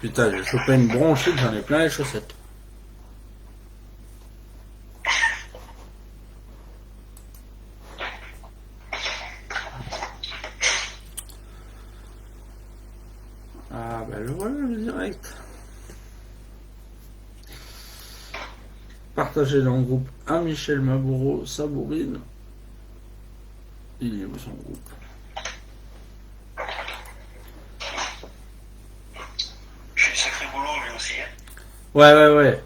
Putain, j'ai chopé une bronchite, j'en ai plein les chaussettes. Ah bah le voilà le direct. Partagez dans le groupe à Michel Maboureau, Sabourine. Il est où son groupe? Je suis sacré boulot lui aussi. Hein. Ouais.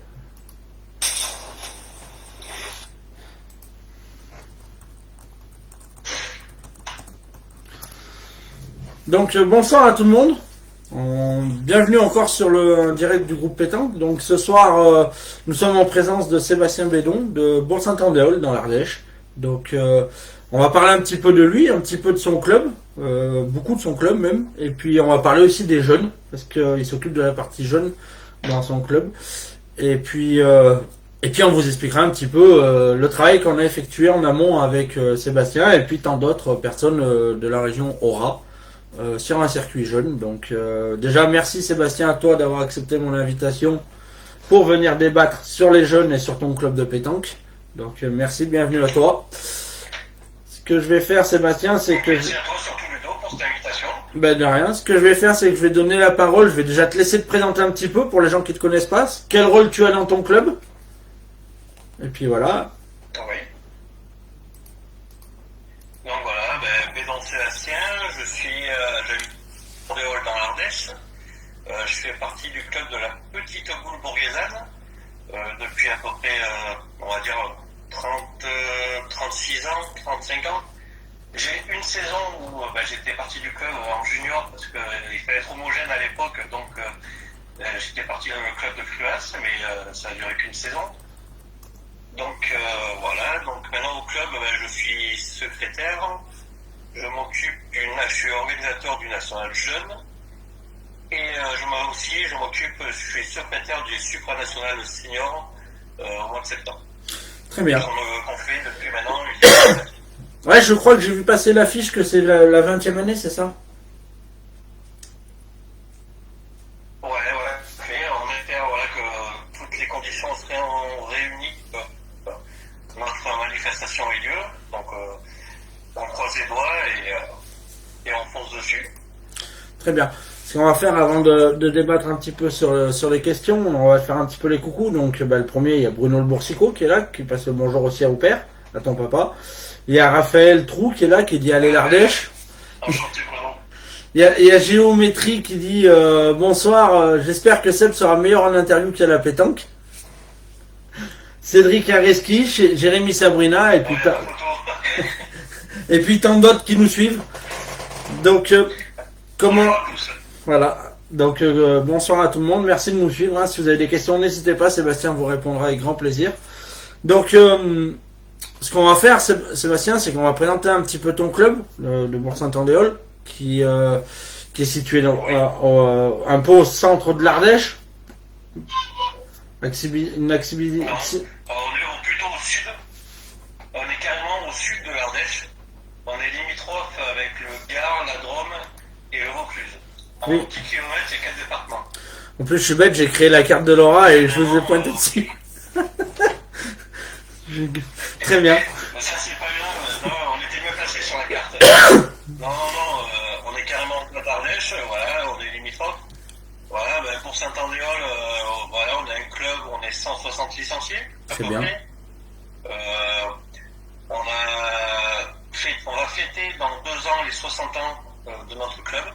Donc bonsoir à tout le monde. Bienvenue encore sur le direct du groupe Pétanque. Donc ce soir, nous sommes en présence de Sébastien Bédon de Bourg-Saint-Andéol dans l'Ardèche. Donc on va parler un petit peu de lui, un petit peu de son club, beaucoup de son club même. Et puis on va parler aussi des jeunes, parce qu'il s'occupe de la partie jeune dans son club. Et puis on vous expliquera un petit peu le travail qu'on a effectué en amont avec Sébastien et puis tant d'autres personnes de la région Aura. Sur un circuit jeune. Donc déjà merci Sébastien à toi d'avoir accepté mon invitation pour venir débattre sur les jeunes et sur ton club de pétanque. Donc merci, bienvenue à toi. Ce que je vais faire Sébastien, c'est que... Merci à toi surtout Ludo pour cette invitation. Ben de rien. Ce que je vais faire, c'est que je vais donner la parole. Je vais déjà te laisser te présenter un petit peu pour les gens qui te connaissent pas. Quel rôle tu as dans ton club? Et puis voilà. Oui. Donc voilà, Bédon Sébastien, je suis j'habite Andéol dans l'Ardèche. Je fais partie du club de la petite boule bourguésane depuis à peu près, on va dire, 36 ans, 35 ans. J'ai une saison où j'étais parti du club en junior parce qu'il fallait être homogène à l'époque, donc j'étais parti dans le club de Fluas, mais ça a duré qu'une saison. Donc voilà, donc maintenant au club, je suis secrétaire, je suis organisateur du national jeune et je suis secrétaire du supranational senior au mois de septembre. Très bien. Qu'on fait depuis maintenant. Ouais, je crois que j'ai vu passer l'affiche que c'est la 20e année, c'est ça? Ouais. On espère que toutes les conditions seraient réunies. Notre manifestation ait lieu, donc on croise les doigts et on fonce dessus. Très bien. Ce qu'on va faire avant de débattre un petit peu sur les questions, on va faire un petit peu les coucous. Donc le premier, il y a Bruno Le Boursicot qui est là, qui passe le bonjour aussi au père, à ton papa. Il y a Raphaël Trou qui est là, qui dit allez l'Ardèche. Enchanté, Bruno. Il y a Géométrie qui dit bonsoir, j'espère que Seb sera meilleur en interview qu'à la pétanque. Cédric Areski, Jérémy Sabrina et puis et puis tant d'autres qui nous suivent. Donc comment voilà. Donc bonsoir à tout le monde, merci de nous suivre. Hein. Si vous avez des questions, n'hésitez pas, Sébastien vous répondra avec grand plaisir. Donc ce qu'on va faire, Sébastien, c'est qu'on va présenter un petit peu ton club de Bourg-Saint-Andéol, qui est situé un peu au centre de l'Ardèche. On est plutôt au sud. On est carrément au sud de l'Ardèche. On est limitrophe avec le Gard, la Drôme et le Vaucluse. En 10 km, il y a 4 départements. En plus, je suis bête, j'ai créé la carte de l'Aura et je vous ai pointé dessus. Très bien. Mais ça, c'est pas bien. Non, on était mieux placé sur la carte. Non, on est carrément en l'Ardèche. Voilà, on est limitrophe. Voilà, pour Saint-Andéol, on a un club où on est 160 licenciés. C'est bien. On va fêter dans 2 ans les 60 ans de notre club.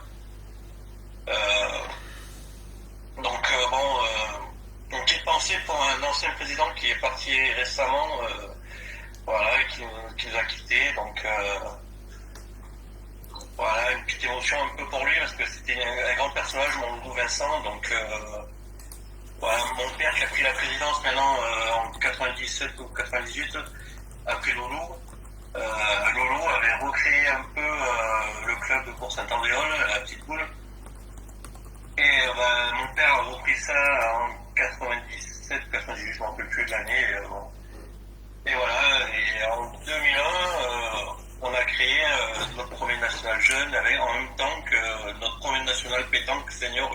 Une petite pensée pour un ancien président qui est parti récemment, qui nous a quittés. Donc voilà, une petite émotion un peu pour lui parce que c'était un grand personnage, mon Loulou Vincent. Donc voilà, mon père qui a pris la présidence maintenant en 97 ou 98 après Loulou. Loulou avait recréé un peu le club de Bourg-Saint-Andéol, la petite boule. Et mon père a repris ça en 97, 98, je ne me rappelle plus de l'année. Et voilà, et en 2001, on a créé notre premier national jeune en même temps que notre premier national pétanque senior.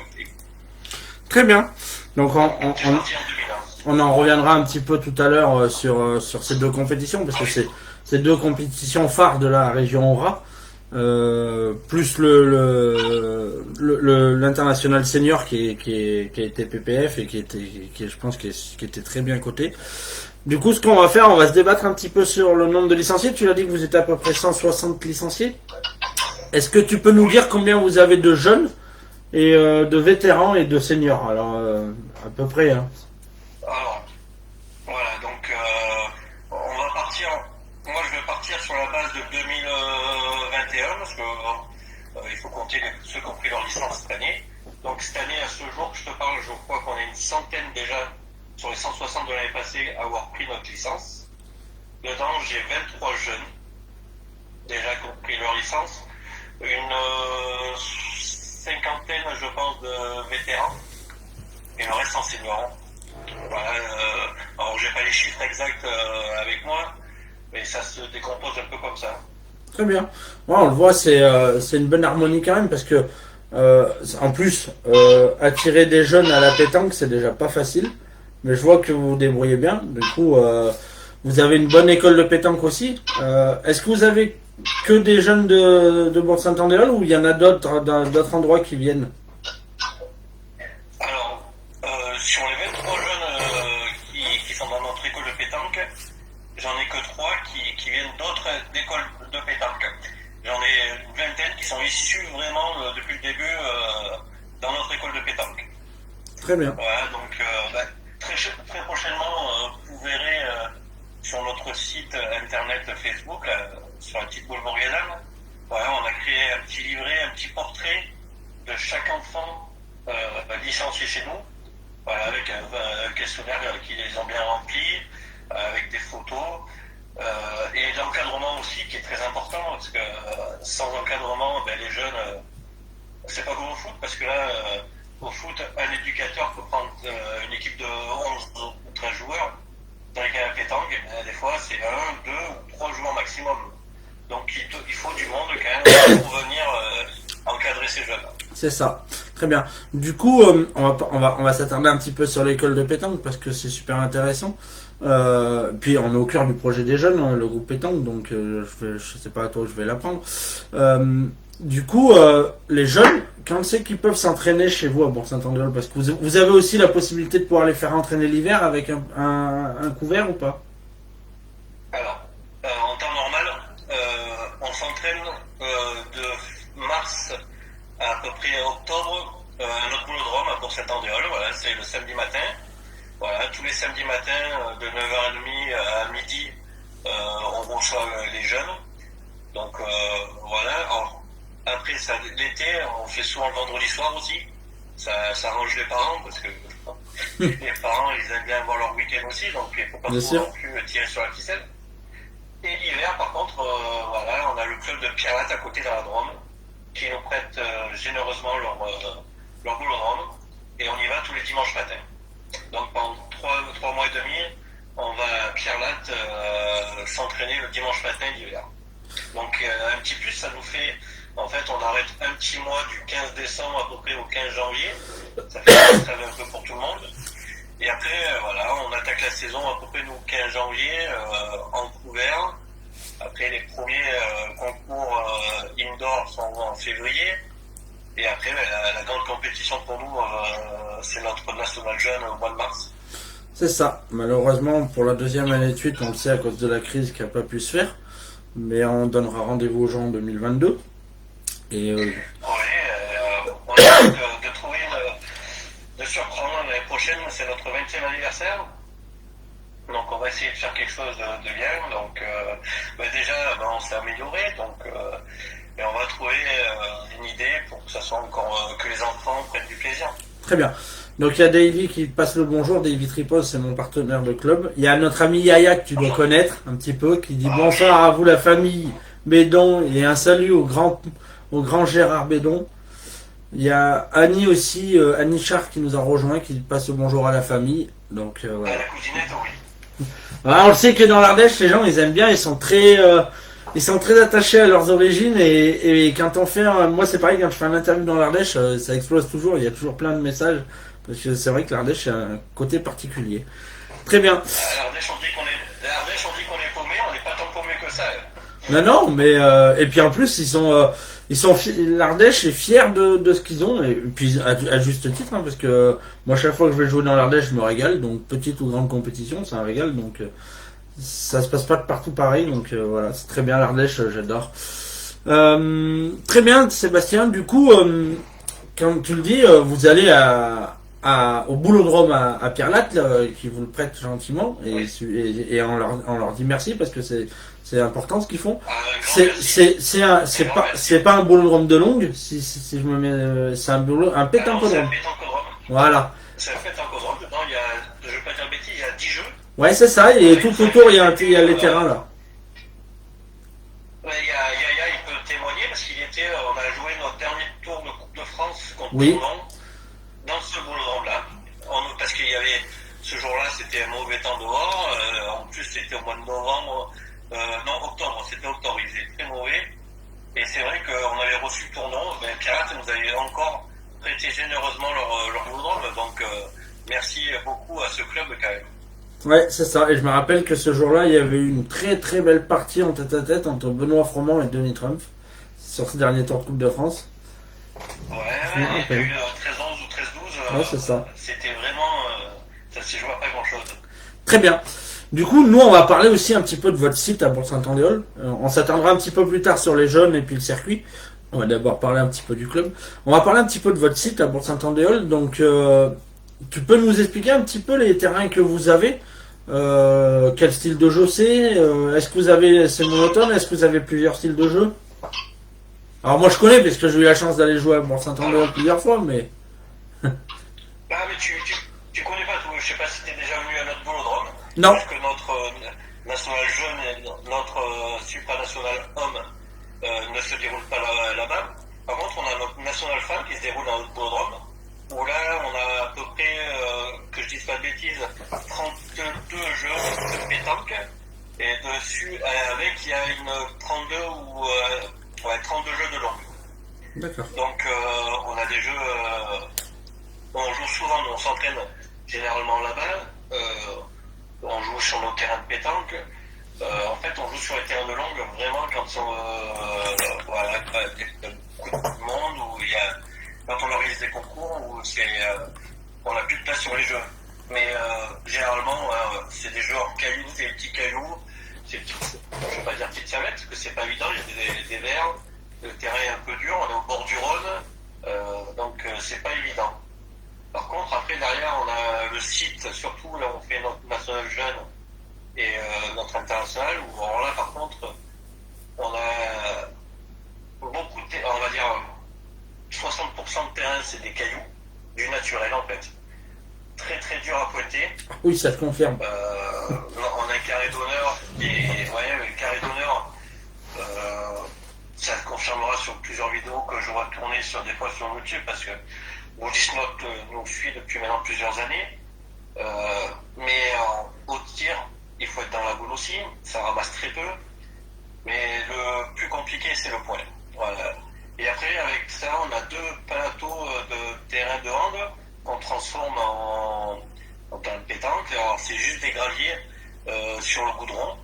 Très bien. Donc J'ai parti en 2001. on en reviendra un petit peu tout à l'heure sur ces deux compétitions, parce que c'est deux compétitions phares de la région Aura, plus l'international senior qui a été PPF et je pense qui était très bien coté. Du coup, ce qu'on va faire, on va se débattre un petit peu sur le nombre de licenciés. Tu l'as dit que vous êtes à peu près 160 licenciés. Est-ce que tu peux nous dire combien vous avez de jeunes et de vétérans et de seniors? Alors, à peu près, hein. Alors, voilà, donc on va partir. Moi, je vais partir sur la base de 2021 parce que il faut compter ceux qui ont pris leur licence cette année. Donc, cette année, à ce jour que je te parle, je crois qu'on est une centaine déjà sur les 160 de l'année passée à avoir pris notre licence. Dedans, j'ai 23 jeunes déjà qui ont pris leur licence. Une cinquantaine, je pense, de vétérans. Et le reste enseignants. Voilà, alors j'ai pas les chiffres exacts avec moi, mais ça se décompose un peu comme ça. Très bien. Ouais, on le voit, c'est une bonne harmonie quand même, parce que en plus, attirer des jeunes à la pétanque, c'est déjà pas facile. Mais je vois que vous vous débrouillez bien. Du coup, vous avez une bonne école de pétanque aussi. Est-ce que vous avez que des jeunes de Bourg-Saint-Andéol ou il y en a d'autres endroits qui viennent? Alors, sur les 23 jeunes qui sont dans notre école de pétanque, j'en ai que 3 qui viennent d'autres écoles de pétanque. J'en ai une vingtaine qui sont issus vraiment depuis le début dans notre école de pétanque. Très bien. Voilà, donc très prochainement, vous verrez sur notre site internet Facebook, sur la petite boule bourguisanne, voilà, on a créé un petit livret, un petit portrait de chaque enfant licencié chez nous, voilà, avec un questionnaire qui les ont bien remplis, avec des photos, et l'encadrement aussi qui est très important, parce que sans encadrement, les jeunes, c'est pas comme au foot, parce que là, au foot, un éducateur peut prendre une équipe de 11 ou 13 joueurs, tandis qu'à la pétanque, des fois, c'est 1, 2 ou 3 joueurs maximum. Donc il faut du monde quand même pour venir encadrer ces jeunes. C'est ça. Très bien. Du coup, on va s'attarder un petit peu sur l'école de pétanque parce que c'est super intéressant. Puis on est au cœur du projet des jeunes, hein, le groupe pétanque, donc je sais pas à toi, je vais l'apprendre. Du coup, les jeunes, quand c'est qu'ils peuvent s'entraîner chez vous à Bourg-Saint-Andéol, parce que vous avez aussi la possibilité de pouvoir les faire entraîner l'hiver avec un couvert ou pas? Alors, en temps normal, on s'entraîne de mars à peu près octobre à notre boulodrome à Bourg-Saint-Andéol. Voilà, c'est le samedi matin. Voilà, tous les samedis matins de 9h30 à midi, on reçoit les jeunes. Donc voilà. Alors, après ça, l'été, on fait souvent le vendredi soir aussi. Ça arrange les parents parce que les parents ils aiment bien avoir leur week-end aussi, donc il ne faut pas non plus tirer sur la ficelle. Et l'hiver, par contre, voilà, on a le club de Pierrelatte à côté de la Drôme qui nous prête généreusement leur boulodrome et on y va tous les dimanches matins. Donc pendant 3 mois et demi, on va à Pierrelatte s'entraîner le dimanche matin d'hiver. Donc un petit plus, ça nous fait, en fait, on arrête un petit mois du 15 décembre à peu près au 15 janvier. Ça fait une trêve un peu pour tout le monde. Et après, voilà, on attaque la saison à peu près nous 15 janvier en couvert. Après, les premiers concours indoor sont en février. Et après, la grande compétition pour nous, c'est notre National Jeune au mois de mars. C'est ça. Malheureusement, pour la deuxième année de suite, on le sait à cause de la crise qui n'a pas pu se faire. Mais on donnera rendez-vous aux gens en 2022. Et oui, on a de trouver de surprendre l'année prochaine, c'est notre 20e anniversaire. Donc on va essayer de faire quelque chose de bien. Donc déjà, on s'est amélioré. Donc et on va trouver une idée pour que ça soit encore que les enfants prennent du plaisir. Très bien. Donc il y a Davy qui passe le bonjour. Davy Tripos, c'est mon partenaire de club. Il y a notre ami Yaya que tu dois connaître un petit peu, qui dit bonsoir à vous la famille Bédon et un salut au grand Gérard Bédon. Il y a Annie aussi, Annie Char qui nous a rejoint, qui passe le bonjour à la famille. Donc voilà. La cousinette, oui. Voilà, on le sait que dans l'Ardèche, les gens ils aiment bien, ils sont très attachés à leurs origines et quand on fait, moi c'est pareil, quand je fais un interview dans l'Ardèche, ça explose toujours, il y a toujours plein de messages Parce que c'est vrai que l'Ardèche a un côté particulier. Très bien. À l'Ardèche, on est paumé, on n'est pas tant paumé que ça. Non, non, mais et puis en plus l'Ardèche est fière de ce qu'ils ont et puis à juste titre hein, parce que moi chaque fois que je vais jouer dans l'Ardèche je me régale donc petite ou grande compétition c'est un régal donc ça se passe pas de partout pareil donc voilà c'est très bien l'Ardèche j'adore. Très bien Sébastien du coup comme tu le dis vous allez au boulodrome à Pierre-Latte qui vous le prête gentiment Oui. et on leur dit merci parce que c'est important ce qu'ils font. Grand merci. Grand merci. C'est pas un boulodrome de longue si je me mets c'est un Alors, c'est un pétancodrome. pétancodrome. Voilà. C'est un pétancodrome. Dedans, je ne vais pas dire de bêtises, il y a 10 jeux. Ouais c'est ça et tout autour il y a les terrains là. Ouais, Yaya, il peut témoigner parce on a joué notre dernier tour de Coupe de France contre Oui. Toulon dans ce boulodrome-là. Parce qu'il y avait, ce jour-là, c'était un mauvais temps dehors. En plus, c'était au mois de novembre. Non, octobre, c'était octobre, il faisait très mauvais. Et c'est vrai qu'on avait reçu Tournon. Pirate nous avait encore prêté généreusement leur boulodrome. Donc, merci beaucoup à ce club quand même. Ouais c'est ça et je me rappelle que ce jour-là il y avait eu une très très belle partie en tête à tête entre Benoît Froment et Denis Trump sur ce dernier tour de Coupe de France. Ouais, Je me il y a rappelle. eu 13-11 ou 13-12. Ouais c'est ça. C'était vraiment. Ça s'est joué à pas grand-chose. Très bien. Du coup, nous, on va parler aussi un petit peu de votre site à Bourg-Saint-Andéol. On s'attendra un petit peu plus tard sur les jeunes et puis le circuit. On va d'abord parler un petit peu du club. On va parler un petit peu de votre site à Bourg-Saint-Andéol. Donc, tu peux nous expliquer un petit peu les terrains que vous avez quel style de jeu c'est est-ce que c'est monotone? Est-ce que vous avez plusieurs styles de jeu? Alors, moi, je connais parce que j'ai eu la chance d'aller jouer à Bourg-Saint-Andéol plusieurs fois, mais... Ah, mais tu connais pas tout. Je sais pas si t'es déjà venu à notre boulodrome. Non. Parce que notre national jeune et notre supranational homme ne se déroule pas là-bas. Par contre, on a notre national femme qui se déroule dans notre boulodrome. Où là, on a à peu près, que je dise pas de bêtises, 32 jeux de pétanque. Et dessus, avec, il y a une 32 ou 32 jeux de longue. D'accord. Donc, on a des jeux. On joue souvent, on s'entraîne généralement là-bas. On joue sur nos terrains de pétanque. En fait, on joue sur les terrains de longue vraiment quand il y a beaucoup de monde, quand on organise des concours, où on n'a plus de place sur les jeux. Mais généralement, c'est des jeux en cailloux, des petits cailloux. Je ne vais pas dire petites samettes, parce que c'est pas évident, il y a des verres. Le terrain est un peu dur, on est au bord du Rhône, donc c'est pas évident. Par contre, après, derrière, on a le site, surtout là, on fait notre national jeune et notre international, où alors là, par contre, on a beaucoup de on va dire 60% de terrain, c'est des cailloux, du naturel en fait. Très très dur à pointer. Oui, ça te confirme. On a un carré d'honneur, et le carré d'honneur, ça se confirmera sur plusieurs vidéos que je vois tourner des fois sur YouTube, parce que Woodisnote nous suit depuis maintenant plusieurs années. Mais au tir, il faut être dans la boule aussi, ça ramasse très peu. Mais le plus compliqué, c'est le point. Voilà. Et après, avec ça, on a 2 plateaux de terrain de hand qu'on transforme en terrain de pétanque. Alors, c'est juste des graviers sur le goudron.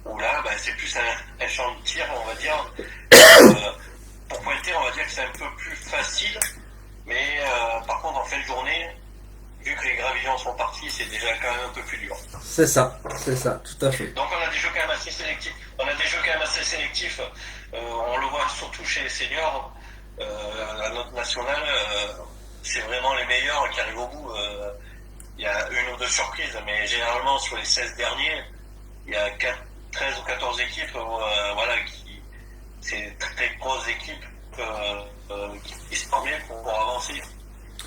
Où là, c'est plus un champ de tir, on va dire. Pour pointer, on va dire que c'est un peu plus facile. Mais par contre, en fin de journée, vu que les gravillons sont partis, c'est déjà quand même un peu plus dur. C'est ça, tout à fait. Donc on a des jeux quand même assez sélectifs. On le voit surtout chez les seniors. À notre national, c'est vraiment les meilleurs qui arrivent au bout. Il y a 1 ou 2 surprises, mais généralement sur les 16 derniers, il y a 13 ou 14 équipes c'est très, très grosses équipes qui se forment pour avancer.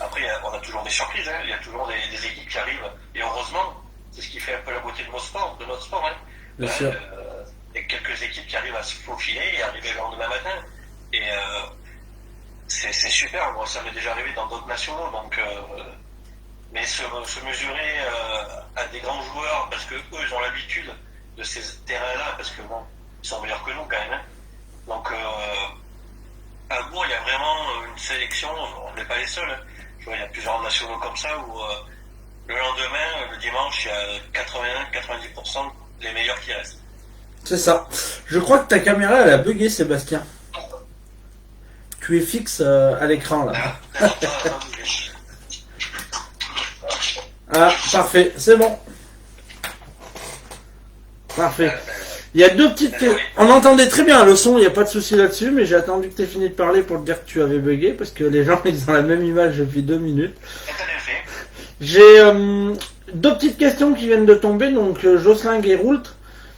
Après, on a toujours des surprises, hein. Il y a toujours des équipes qui arrivent, et heureusement, c'est ce qui fait un peu la beauté de notre sport. Hein. Bien sûr. Il y a quelques équipes qui arrivent à se faufiler et arriver le lendemain matin. Et c'est super. Moi, ça m'est déjà arrivé dans d'autres nationaux. Donc, mais se mesurer à des grands joueurs, parce que eux, ils ont l'habitude de ces terrains-là, parce que bon, ils sont meilleurs que nous quand même. Hein. Donc, à Bourg, il y a vraiment une sélection. On n'est pas les seuls. Hein. Je vois, il y a plusieurs nationaux comme ça où le lendemain, le dimanche, il y a 80-90% des meilleurs qui restent. C'est ça. Je crois que ta caméra, elle a bugué, Sébastien. Tu es fixe à l'écran, là. Ah, parfait, c'est bon. Parfait. Il y a deux petites... On entendait très bien le son, il n'y a pas de souci là-dessus, mais j'ai attendu que tu aies fini de parler pour te dire que tu avais bugué, parce que les gens, ils ont la même image depuis 2 minutes. J'ai deux petites questions qui viennent de tomber, donc Jocelyn Guéroult,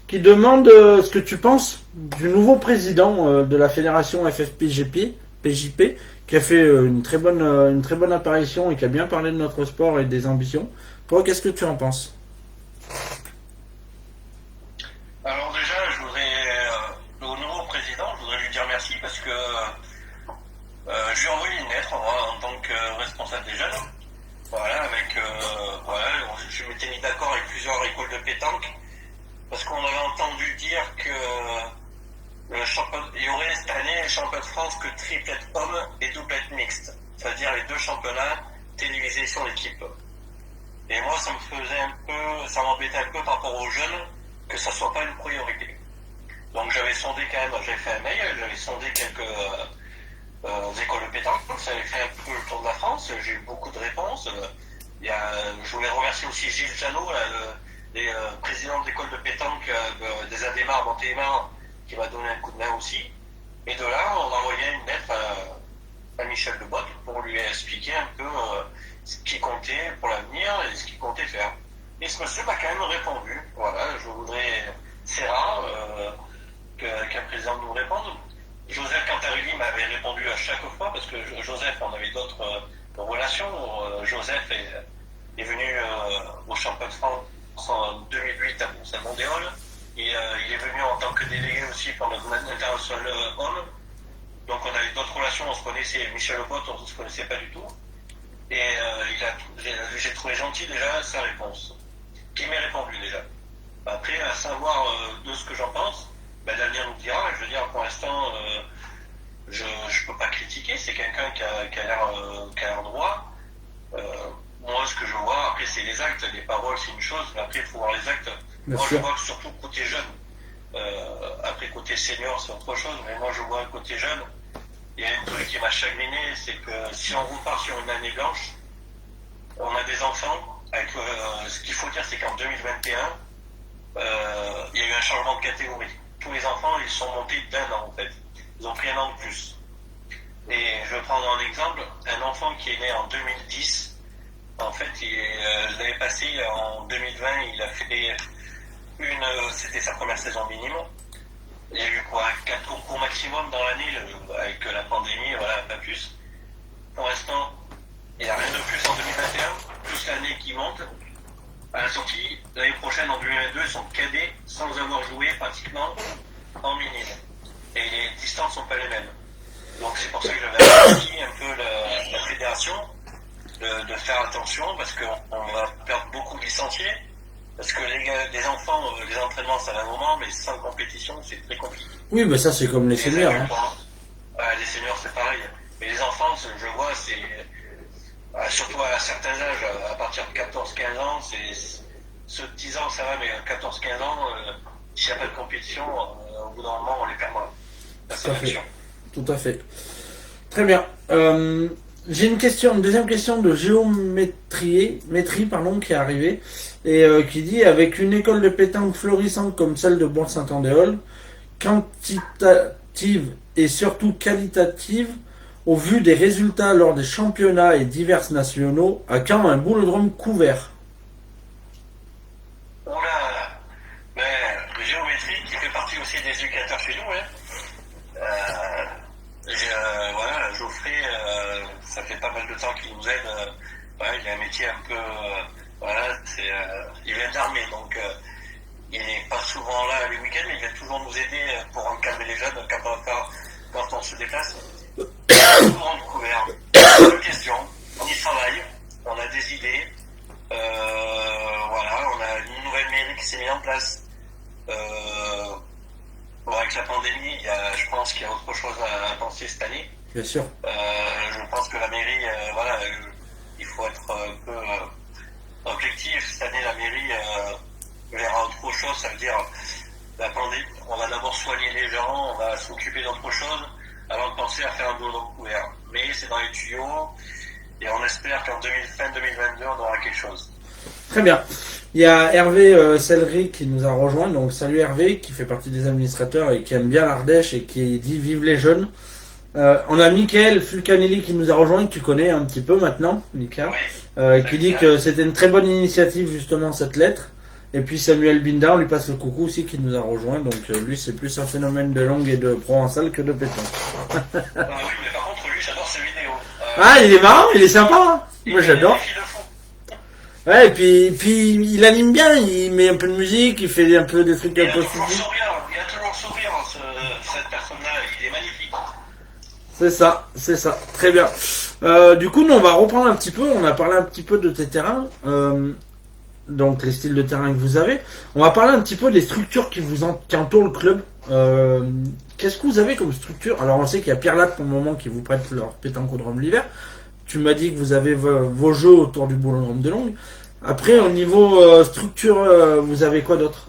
qui demande ce que tu penses du nouveau président de la fédération FFPJP, PJP, qui a fait une très bonne apparition et qui a bien parlé de notre sport et des ambitions. Toi, qu'est-ce que tu en penses? Alors déjà, je voudrais, au nouveau président, je voudrais lui dire merci parce que je lui ai envoyé une lettre en tant que responsable des jeunes. Voilà, je m'étais mis d'accord avec plusieurs écoles de pétanque parce qu'on avait entendu dire que il y aurait cette année les championnats de France que triplette homme et doublette mixte, c'est-à-dire les deux championnats télévisés sur l'équipe. Et moi, ça m'embêtait un peu par rapport aux jeunes que ça soit pas une priorité. Donc j'avais sondé quand même, j'avais fait un mail, j'avais sondé quelques écoles de pétanque, ça avait fait un peu le tour de la France, j'ai eu beaucoup de réponses. Je voulais remercier aussi Gilles Janot, le président de l'école de pétanque des Adémar, Montélimar, qui m'a donné un coup de main aussi. Et de là, on a envoyé une lettre à Michel Lebotte pour lui expliquer un peu ce qui comptait pour l'avenir et ce qu'il comptait faire. Et ce monsieur m'a quand même répondu. Voilà, c'est rare qu'un président nous réponde. Joseph Cantarelli m'avait répondu à chaque fois parce que Joseph, on avait d'autres relations. Joseph est venu au championnat de France en 2008 à Mont-Saint-Mondéol. Il est venu en tant que délégué aussi pour notre international homme. Donc on avait d'autres relations, on se connaissait. Michel Lebotte, on ne se connaissait pas du tout. Et j'ai trouvé gentil déjà sa réponse. Qui m'est répondu déjà. Après, à savoir de ce que j'en pense, l'avenir nous dira. Je veux dire, pour l'instant, je ne peux pas critiquer. C'est quelqu'un qui a l'air droit. Moi, ce que je vois, après, c'est les actes. Les paroles, c'est une chose, mais après, il faut voir les actes. Moi, je vois que surtout côté jeune. Après, côté senior, c'est autre chose. Mais moi, je vois côté jeune. Il y a un truc qui m'a chagriné, c'est que si on repart sur une année blanche, on a des enfants. Ce qu'il faut dire, c'est qu'en 2021, il y a eu un changement de catégorie. Tous les enfants, ils sont montés d'un an, en fait. Ils ont pris un an de plus. Et je vais prendre un exemple. Un enfant qui est né en 2010, en fait, l'année passée, en 2020, il a fait c'était sa première saison minime. Il y a eu 4 concours maximum dans l'année, avec la pandémie, voilà, pas plus. Pour l'instant, il n'y a rien de plus en 2021, plus l'année qui monte. À la sortie, l'année prochaine, en 2022, ils sont cadets sans avoir joué pratiquement en minime. Et les distances ne sont pas les mêmes. Donc c'est pour ça que j'avais averti un peu la fédération de faire attention, parce qu'on va perdre beaucoup de licenciés. Parce que les enfants, les entraînements, ça va un moment, mais sans compétition, c'est très compliqué. Oui, mais ça, c'est comme les seniors. Les seniors, c'est pareil. Mais les enfants, je vois, c'est... surtout à certains âges, à partir de 14-15 ans, ceux de 10 ans, ça va, mais à 14-15 ans, s'il n'y a pas de compétition, au bout d'un moment, on les perdra. Tout à fait. Très bien. J'ai une deuxième question de géométrie, qui est arrivée et qui dit: avec une école de pétanque florissante comme celle de Bourg-Saint-Andéol, quantitative et surtout qualitative, au vu des résultats lors des championnats et divers nationaux, à quand un boulodrome couvert? Oula, mais géométrie qui fait partie aussi des éducateurs chez nous, hein. Voilà, Geoffrey, ça fait pas mal de temps qu'il nous aide. Il a un métier un peu, il vient d'armée, donc il n'est pas souvent là les week-ends, mais il vient toujours nous aider pour encadrer les jeunes quand on se déplace. Toujours couvert. Une question, on y travaille, on a des idées, on a une nouvelle mairie qui s'est mise en place. Avec la pandémie, je pense qu'il y a autre chose à penser cette année. Bien sûr. Je pense que la mairie, il faut être un peu objectif. Cette année, la mairie verra autre chose, ça veut dire attendez, on va d'abord soigner les gens, on va s'occuper d'autre chose avant de penser à faire un boulot couvert. Mais c'est dans les tuyaux et on espère qu'en fin 2022, on aura quelque chose. Très bien. Il y a Hervé Sellery qui nous a rejoint. Donc salut Hervé, qui fait partie des administrateurs et qui aime bien l'Ardèche et qui dit vive les jeunes. On a Mickaël Fulcanelli qui nous a rejoint, que tu connais un petit peu maintenant, Mickaël, qui dit que c'était une très bonne initiative justement cette lettre. Et puis Samuel Binda, on lui passe le coucou aussi, qui nous a rejoint. Donc lui c'est plus un phénomène de langue et de provençal que de pétanque. Oui, mais par contre lui j'adore ses vidéos. Ah, il est marrant, il est sympa, hein. Moi j'adore. Ouais, et puis il anime bien, il met un peu de musique, il fait un peu des trucs un peu fous. Il a toujours sourire, cette personne-là, il est magnifique. C'est ça, très bien. Du coup, nous on va reprendre un petit peu, on a parlé un petit peu de tes terrains, donc les styles de terrain que vous avez. On va parler un petit peu des structures qui entourent le club. Qu'est-ce que vous avez comme structure? Alors on sait qu'il y a Pierre Latte pour le moment qui vous prête leur pétanque-drome l'hiver. Tu m'as dit que vous avez vos jeux autour du boulodrome de Longue. Après, au niveau structure, vous avez quoi d'autre?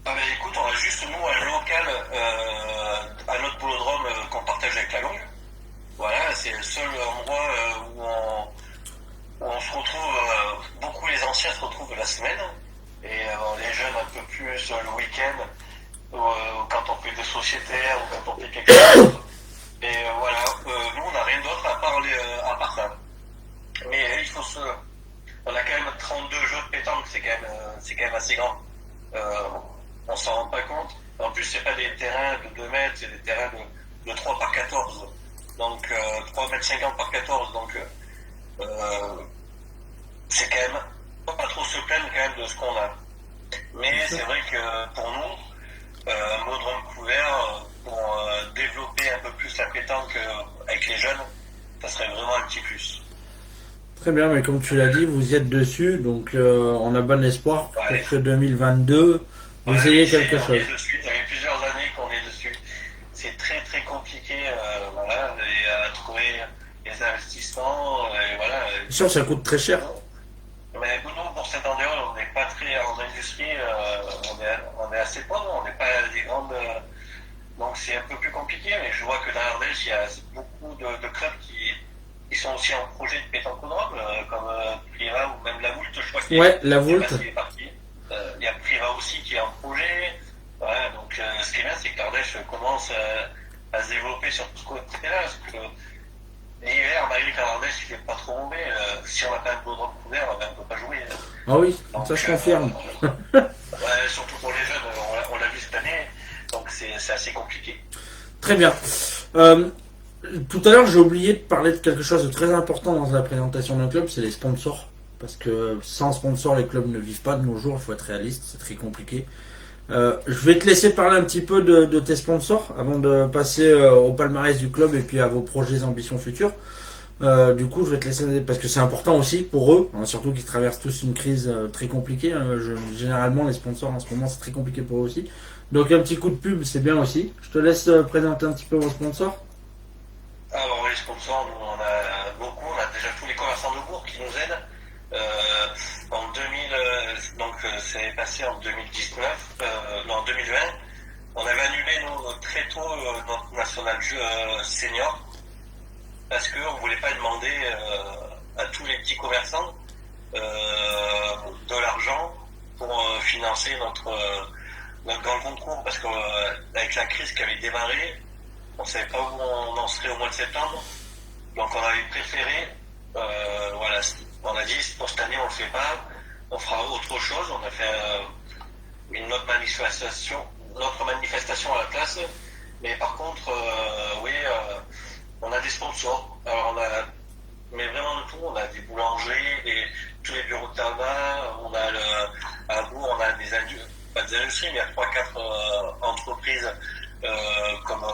Ah ben écoute, on a juste nous un local à notre boulodrome qu'on partage avec la Longue. Voilà, c'est le seul endroit où on se retrouve, beaucoup les anciens se retrouvent la semaine et les jeunes un peu plus le week-end, quand on fait des sociétaires ou quand on fait quelque chose. Et voilà, nous on n'a rien d'autre à part ça. Mais on a quand même 32 jeux de pétanque, c'est quand même assez grand. On s'en rend pas compte. En plus, c'est pas des terrains de 2 mètres, c'est des terrains de 3 par 14. Donc 3 mètres 50 par 14. Donc c'est quand même pas trop se plaindre quand même de ce qu'on a. Mais c'est vrai que pour nous, un boulodrome couvert, pour développer un peu plus la pétanque avec les jeunes, ça serait vraiment un petit plus. Très bien, mais comme tu l'as dit, vous y êtes dessus, donc on a bon espoir pour que 2022, vous ayez quelque chose. Ça fait plusieurs années qu'on est dessus. C'est très très compliqué voilà, à trouver les investissements. Et voilà. Bien sûr, ça coûte très cher. Mais nous, pour cet endroit, on n'est pas très en industrie, on est assez pauvres, on n'est pas des grandes. Donc c'est un peu plus compliqué, mais je vois que dans l'Ardèche, il y a beaucoup de clubs qui sont aussi en projet de pétanque-drome, comme Priva ou même la Voulte, je crois qu'il y a. Ouais, la Voulte. Il y a Priva aussi qui est en projet. Voilà, donc ce qui est bien, c'est que l'Ardèche commence à se développer sur ce côté-là, parce que l'hiver, malgré qu'en Ardèche, il fait pas trop mauvais, si on n'a pas un boulodrome couvert, on ne peut pas jouer. Ah oui, donc, ça je confirme. Surtout pour les jeunes, on l'a vu cette année, donc c'est assez compliqué. Très bien. Tout à l'heure, j'ai oublié de parler de quelque chose de très important dans la présentation d'un club, c'est les sponsors. Parce que sans sponsors, les clubs ne vivent pas de nos jours, il faut être réaliste, c'est très compliqué. Je vais te laisser parler un petit peu de tes sponsors avant de passer au palmarès du club et puis à vos projets et ambitions futures. Du coup, je vais te laisser, parce que c'est important aussi pour eux, hein, surtout qu'ils traversent tous une crise très compliquée. Généralement, les sponsors en ce moment, c'est très compliqué pour eux aussi. Donc un petit coup de pub, c'est bien aussi. Je te laisse présenter un petit peu vos sponsors. Alors les sponsors, nous on a beaucoup, on a déjà tous les commerçants de Bourg qui nous aident. En 2000, donc c'est passé en 2019, en 2020, on avait annulé très tôt notre national senior parce qu'on ne voulait pas demander à tous les petits commerçants de l'argent pour financer notre grand concours, parce qu'avec la crise qui avait démarré, on ne savait pas où on en serait au mois de septembre, donc on avait préféré, voilà, on a dit pour cette année on ne le fait pas, on fera autre chose, on a fait une autre manifestation à la place, mais par contre, oui, on a des sponsors, alors mais vraiment de tout, on a des boulangeries, tous les bureaux de tabac, on a à Bourg, on a pas des industries, mais il y a 3-4 entreprises comme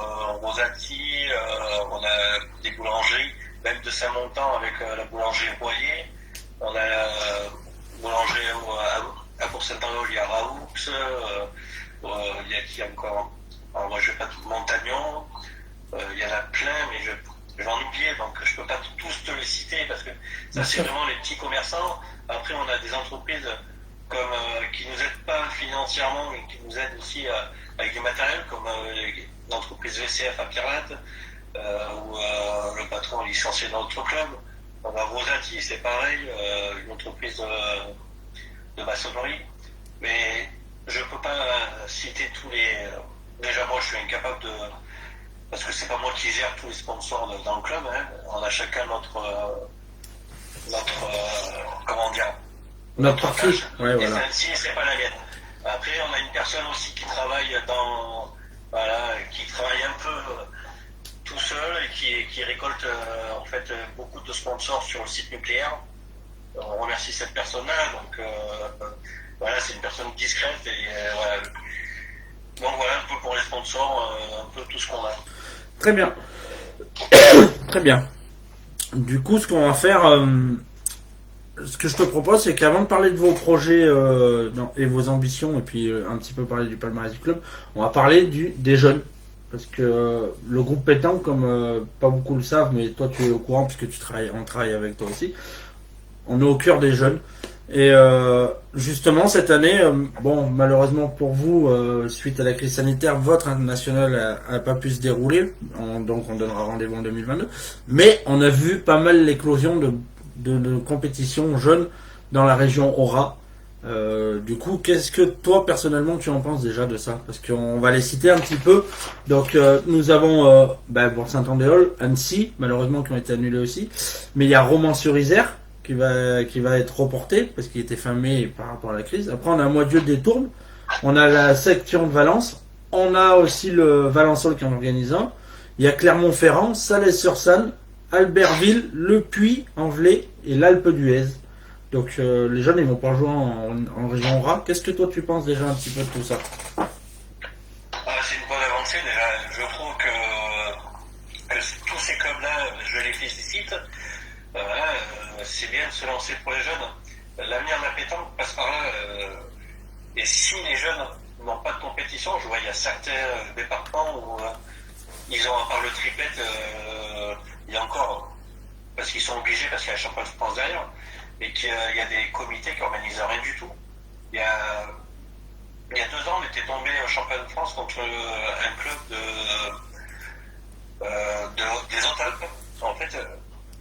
Rosati, on a des boulangeries, même de Saint-Montant avec la boulangerie Royer, on a la boulangerie à Bourg-Saint-Andéol, il y a Raoux, il y a qui encore, alors moi je vais pas tout, Montagnon, il y en a plein, mais j'en oubliais, donc je peux pas tous te les citer parce que ça c'est vraiment les petits commerçants. Après on a des entreprises comme qui nous aident pas financièrement et qui nous aident aussi avec du matériel comme l'entreprise VCF à Pirate où le patron est licencié dans notre club. On a Rosati, c'est pareil, une entreprise de maçonnerie. Mais je peux pas citer tous les. Déjà moi je suis incapable de. Parce que c'est pas moi qui gère tous les sponsors dans le club. Hein. On a chacun notre comment dire. Notre partie. Ouais, et voilà. celle-ci, c'est pas la mienne. Après, on a une personne aussi qui travaille qui travaille un peu tout seul et qui récolte en fait beaucoup de sponsors sur le site nucléaire. On remercie cette personne-là. Donc voilà, c'est une personne discrète et voilà. Donc voilà un peu pour les sponsors, un peu tout ce qu'on a. Très bien. Très bien. Du coup, ce qu'on va faire, ce que je te propose, c'est qu'avant de parler de vos projets et vos ambitions, et puis un petit peu parler du palmarès du club, on va parler des jeunes. Parce que le groupe Pétanque, comme pas beaucoup le savent, mais toi tu es au courant puisque on travaille avec toi aussi, on est au cœur des jeunes. Et justement, cette année, bon, malheureusement pour vous, suite à la crise sanitaire, votre international a pas pu se dérouler. Donc on donnera rendez-vous en 2022. Mais on a vu pas mal l'éclosion de compétitions jeunes dans la région Aura. Du coup, qu'est-ce que toi personnellement tu en penses déjà de ça? Parce qu'on va les citer un petit peu. Donc nous avons Bourg-Saint-Andéol, Annecy, malheureusement qui ont été annulés aussi. Mais il y a Romans-sur-Isère qui va être reporté parce qu'il était fin mai par rapport à la crise. Après on a Moitié des Tourbes, on a la section de Valence, on a aussi le Valençol qui en organise un. Il y a Clermont-Ferrand, Salles-sur-Sanne, Albertville, Le Puy, Angers et l'Alpe d'Huez. Donc les jeunes ils vont pas jouer en région Aura. Qu'est-ce que toi tu penses déjà un petit peu de tout ça? C'est une bonne avancée déjà. Je trouve que tous ces clubs-là, je les félicite. C'est bien de se lancer pour les jeunes. L'avenir de la pétanque passe par là. Et si les jeunes n'ont pas de compétition, je vois il y a certains départements où ils ont à part le triplette, il y a encore parce qu'ils sont obligés parce qu'il y a un championnat de France derrière. Et qu'il y a des comités qui organisent rien du tout. Il y a 2 ans, on était tombé au championnat de France contre un club des Hautes-Alpes. En fait,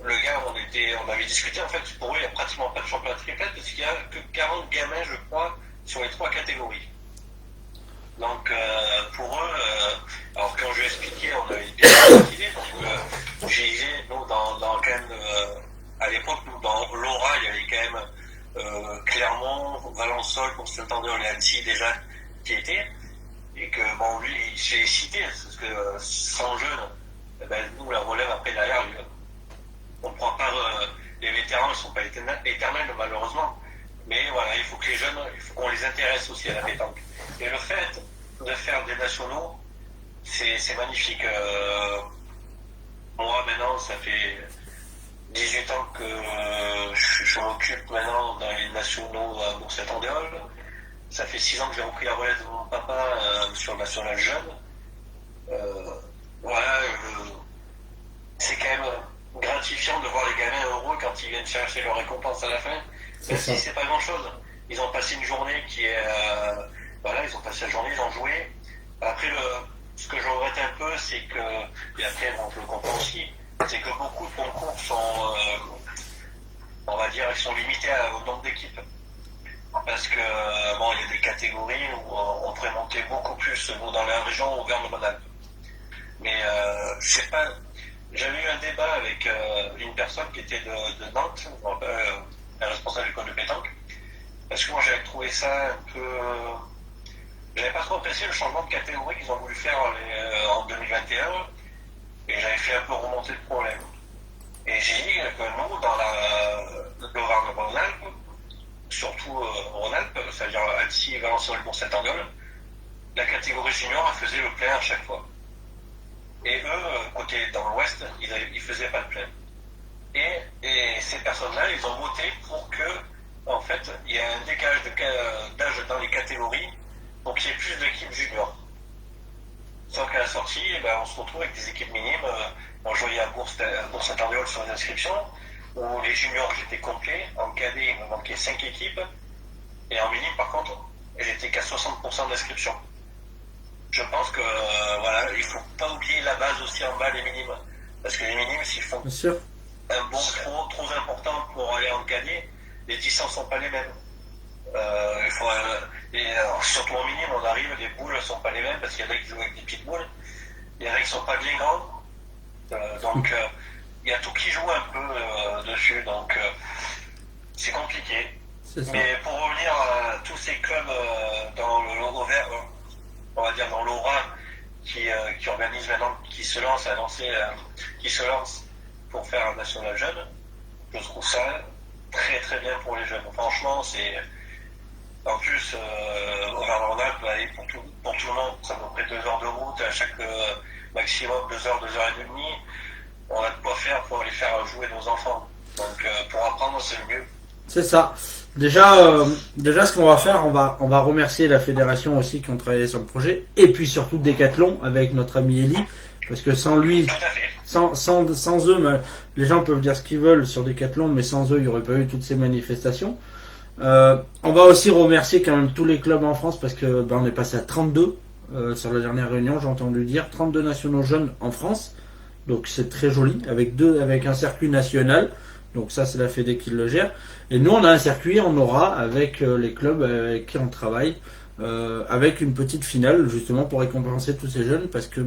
le gars, on avait discuté, en fait, pour eux, il n'y a pratiquement pas de championnat de triplette parce qu'il n'y a que 40 gamins, je crois, sur les 3 catégories. Donc, pour eux, alors quand je lui ai expliqué, on avait bien expliqué, donc GIG, nous, dans quand même. À l'époque, nous, dans l'Aura, il y avait quand même Clermont, Valençol, pour Saint-Andéol et Annecy déjà qui étaient. Et que, bon, lui, il s'est cité, parce que sans jeunes, nous, la relève après derrière, on ne prend pas. Les vétérans ne sont pas éternels, malheureusement. Mais voilà, il faut que les jeunes, il faut qu'on les intéresse aussi à la pétanque. Et le fait de faire des nationaux, c'est magnifique. Moi, maintenant, ça fait 18 ans que je m'occupe maintenant dans les nationaux à Bourg-Saint-Andéol. Ça fait 6 ans que j'ai repris la relève de mon papa sur le national jeune. Voilà, c'est quand même gratifiant de voir les gamins heureux quand ils viennent chercher leur récompense à la fin. Même si c'est pas grand chose. Ils ont passé une journée qui est. Ils ont passé la journée, ils ont joué. Après, ce que je regrette un peu, c'est que. Et après, je le comprends aussi. C'est que beaucoup de concours sont, on va dire, ils sont limités au nombre d'équipes. Parce que, il y a des catégories où on pourrait monter beaucoup plus dans la région Auvergne-Rhône-Alpes. Mais, je sais pas, j'avais eu un débat avec une personne qui était de Nantes, un responsable de l'école de pétanque. Parce que moi, j'avais trouvé ça un peu. J'avais pas trop apprécié le changement de catégorie qu'ils ont voulu faire en 2021. Et j'avais fait un peu remonter le problème. Et j'ai dit que nous, dans l'Auvergne-Rhône-Alpes, surtout Rhône-Alpes, c'est-à-dire Annecy, Valençol, Bourg-Saint-Andéol, la catégorie junior, elle faisait le plein à chaque fois. Et eux, côté dans l'Ouest, ils faisaient pas de plein. Et ces personnes-là, ils ont voté pour que, en fait, il y ait un décalage d'âge dans les catégories pour qu'il y ait plus d'équipes juniors. Sauf qu'à la sortie, on se retrouve avec des équipes minimes on jouait à Bourg-Saint-Andéol sur les inscriptions, où les juniors j'étais complet, en cadet il me manquait 5 équipes, et en minime par contre j'étais qu'à 60% d'inscription. Je pense que voilà, il faut pas oublier la base aussi en bas les minimes, parce que les minimes s'ils font un bond trop important pour aller en cadet, les distances sont pas les mêmes. Il faut, surtout en minime, on arrive, les boules sont pas les mêmes parce qu'il y en a qui jouent avec des petites boules, il y en a qui sont pas bien grands, donc il y a tout qui joue un peu dessus, donc c'est compliqué. Mais pour revenir à tous ces clubs dans le vert, on va dire dans l'Aura, qui organise maintenant, qui se lance pour faire un national jeune, je trouve ça très très bien pour les jeunes. Franchement, c'est en plus Auvergne-Rhône-Alpes, pour tout le monde, ça nous près 2 heures de route, à chaque maximum 2 heures, 2 heures et demie. On a de quoi faire pour les faire jouer nos enfants. Donc pour apprendre, c'est le mieux. C'est ça. Déjà, ce qu'on va faire, on va remercier la fédération aussi qui ont travaillé sur le projet, et puis surtout Decathlon avec notre ami Eli, parce que sans lui, sans eux, les gens peuvent dire ce qu'ils veulent sur Decathlon, mais sans eux, il n'y aurait pas eu toutes ces manifestations. On va aussi remercier quand même tous les clubs en France, parce que on est passé à 32 sur la dernière réunion, j'ai entendu dire 32 nationaux jeunes en France, donc c'est très joli, avec un circuit national. Donc ça, c'est la Fédé qui le gère. Et nous, on a un circuit en aura avec les clubs avec qui on travaille, avec une petite finale, justement, pour récompenser tous ces jeunes, parce que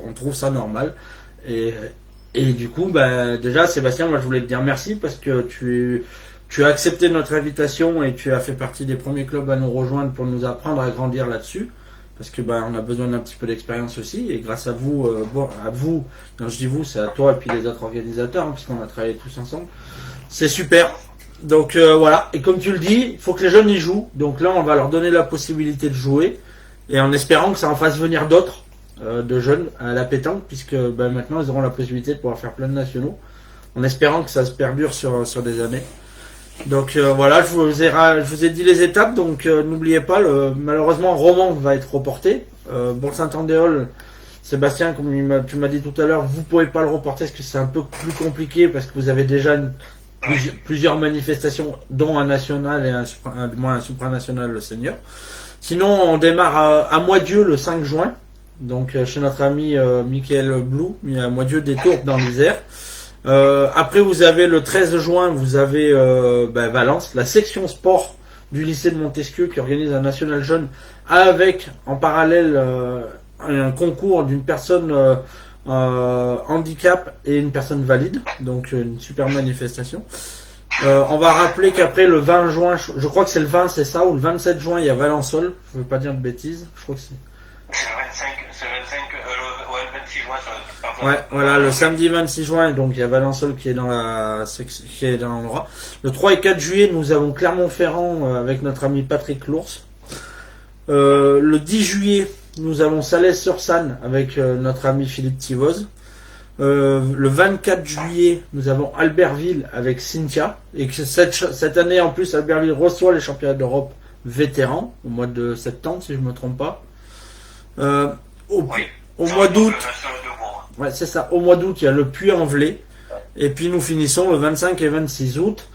on trouve ça normal. Et du coup, déjà, Sébastien, moi, je voulais te dire merci, parce que tu as accepté notre invitation et tu as fait partie des premiers clubs à nous rejoindre pour nous apprendre à grandir là-dessus. Parce que on a besoin d'un petit peu d'expérience aussi, et grâce à vous, quand je dis vous, c'est à toi et puis les autres organisateurs, hein, puisqu'on a travaillé tous ensemble. C'est super. Donc voilà, et comme tu le dis, il faut que les jeunes y jouent. Donc là, on va leur donner la possibilité de jouer, et en espérant que ça en fasse venir d'autres de jeunes à la pétanque, puisque maintenant ils auront la possibilité de pouvoir faire plein de nationaux, en espérant que ça se perdure sur des années. Donc voilà, je vous ai dit les étapes, donc n'oubliez pas, malheureusement Romans va être reporté. Bourg-Saint-Andéol, Sébastien, comme tu m'as dit tout à l'heure, vous ne pouvez pas le reporter parce que c'est un peu plus compliqué, parce que vous avez déjà plusieurs manifestations, dont un national et un supranational, le senior. Sinon, on démarre à Moitieu le 5 juin, donc chez notre ami Michael Blou, à Moitieu des Tours dans l'Isère. Après, vous avez le 13 juin, vous avez Valence, la section sport du lycée de Montesquieu qui organise un national jeune avec en parallèle un concours d'une personne handicap et une personne valide, donc une super manifestation. On va rappeler qu'après le 20 juin, je crois que c'est le 20, c'est ça, ou le 27 juin, il y a Valençol, je veux pas dire de bêtises, je crois que c'est... C'est le 26 juin, ça va. Ouais, voilà, le samedi 26 juin, donc il y a Valençol qui est dans l'endroit. Le 3 et 4 juillet, nous avons Clermont-Ferrand avec notre ami Patrick Lours. Le 10 juillet, nous avons Salès-sur-Sanne avec notre ami Philippe Tivoz. Le 24 juillet, nous avons Albertville avec Cynthia. Et que cette année, en plus, Albertville reçoit les championnats d'Europe vétérans au mois de septembre, si je ne me trompe pas. Au mois d'août, ouais, c'est ça. Au mois d'août, il y a le Puy-en-Velay. Et puis nous finissons le 25 et 26 août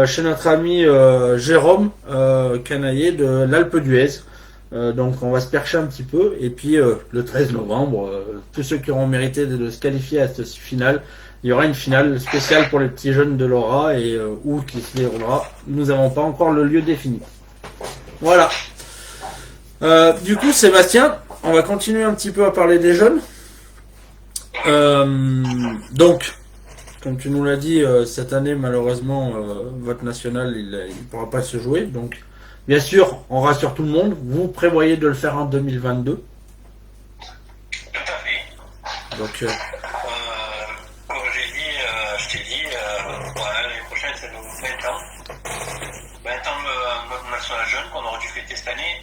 chez notre ami Jérôme Canaillé de l'Alpe d'Huez. Donc on va se percher un petit peu. Et puis le 13 novembre, tous ceux qui auront mérité de se qualifier à cette finale, il y aura une finale spéciale pour les petits jeunes de l'Aura et où qui se déroulera. Nous n'avons pas encore le lieu défini. Voilà. Du coup, Sébastien, on va continuer un petit peu à parler des jeunes. Donc, comme tu nous l'as dit, cette année, malheureusement, votre national, il ne pourra pas se jouer. Donc, bien sûr, on rassure tout le monde. Vous prévoyez de le faire en 2022. Tout à fait. Donc, comme je t'ai dit, l'année prochaine, c'est nos 20 ans. 20 ans de notre national jeune qu'on aurait dû fêter cette année.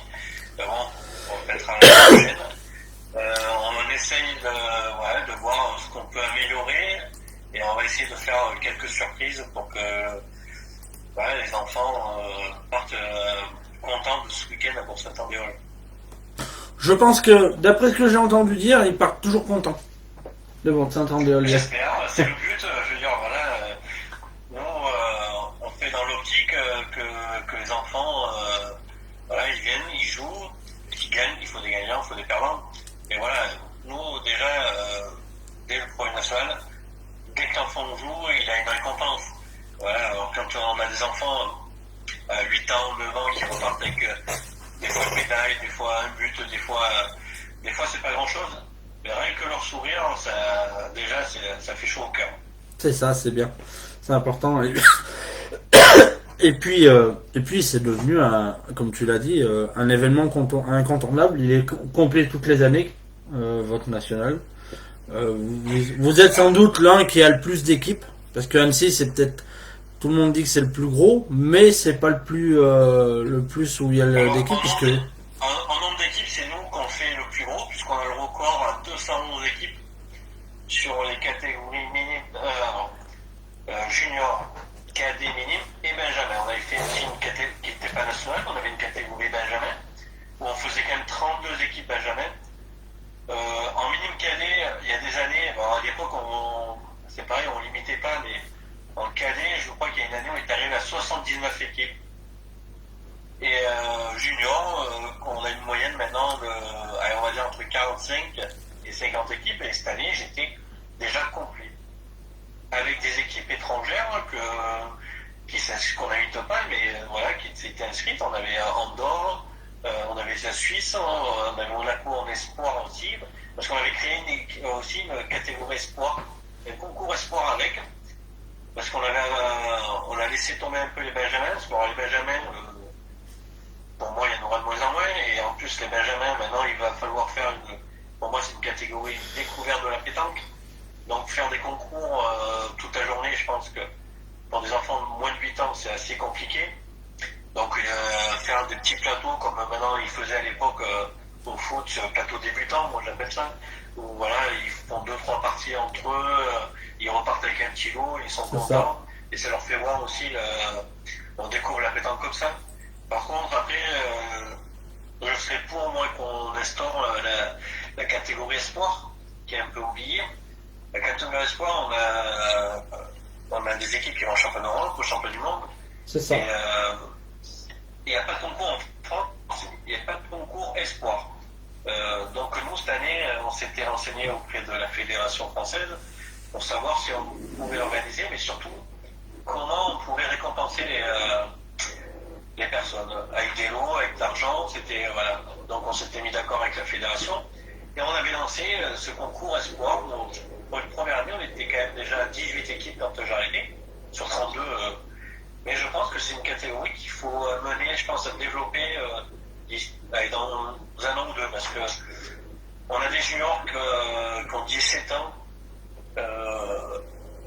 Bon, on fêtera l'année prochaine. On essaye de voir ce qu'on peut améliorer et on va essayer de faire quelques surprises pour que les enfants partent contents de ce week-end à Bourg-Saint-Andéol. je pense que, d'après ce que j'ai entendu dire, ils partent toujours contents. De bon Saint-Andéol. J'espère, c'est le but. Je veux dire, voilà, nous, on fait dans l'optique que les enfants, voilà, ils viennent, ils jouent, qu'ils gagnent, il faut des gagnants, il faut des perdants. Et voilà, nous, déjà, dès le premier national, dès que l'enfant joue, il a une récompense. Voilà, alors quand on a des enfants à 8 ans, 9 ans qui repartent avec des fois une médaille, des fois un but, des fois c'est pas grand chose. Mais rien que leur sourire, déjà ça fait chaud au cœur. C'est ça, c'est bien. C'est important. Et puis c'est devenu, comme tu l'as dit, un événement incontournable. Il est complet toutes les années, votre national. Vous êtes sans doute l'un qui a le plus d'équipes, parce que Annecy, c'est peut-être, tout le monde dit que c'est le plus gros, mais c'est pas le plus où il y a d'équipes, puisque en nombre d'équipes, c'est nous qu'on fait le plus gros, puisqu'on a le record à 211 équipes sur les catégories minimes, junior, cadet minime et benjamin. On avait fait une catégorie qui n'était pas nationale, on avait une catégorie benjamin, où on faisait quand même 32 équipes benjamin. En minime cadet, il y a des années, à l'époque, c'est pareil, on limitait pas, mais en cadet, je crois qu'il y a une année, on est arrivé à 79 équipes. Et junior, on a une moyenne maintenant on va dire entre 45 et 50 équipes, et cette année, j'étais déjà complet. Avec des équipes étrangères qu'on n'invite pas, mais voilà, qui s'étaient inscrites. On avait Andorre, on avait la Suisse, on avait Monaco en espoir aussi, parce qu'on avait créé aussi une catégorie espoir, un concours espoir avec, parce qu'on on a laissé tomber un peu les benjamins, parce que les benjamins, pour moi, il y en aura de moins en moins, et en plus, les benjamins, maintenant, il va falloir faire pour moi, c'est une catégorie découverte de la pétanque. Donc, faire des concours toute la journée, je pense que pour des enfants de moins de 8 ans, c'est assez compliqué. Donc, faire des petits plateaux, comme maintenant, ils faisaient à l'époque au foot, sur un plateau débutant, moi, j'appelle ça, où voilà, ils font 2-3 parties entre eux, ils repartent avec un petit lot, ils sont contents, et ça leur fait voir aussi, on découvre la pétanque comme ça. Par contre, après, je serais pour moi qu'on instaure la catégorie espoir, qui est un peu oubliée. La catégorie espoir, on a des équipes qui vont au championnat d'Europe, au championnat du monde. C'est ça. Et il n'y a pas de concours en France, il n'y a pas de concours espoir. Donc nous, cette année, on s'était renseigné auprès de la Fédération française pour savoir si on pouvait organiser, mais surtout, comment on pouvait récompenser les personnes, avec des lots, avec de l'argent, voilà. Donc on s'était mis d'accord avec la fédération et on avait lancé ce concours espoir. Donc, pour une première année, on était quand même déjà à 18 équipes quand j'ai arrêté, sur 32. Mais je pense que c'est une catégorie qu'il faut mener, je pense, à développer dans un an ou deux, parce que on a des juniors qui ont 17 ans,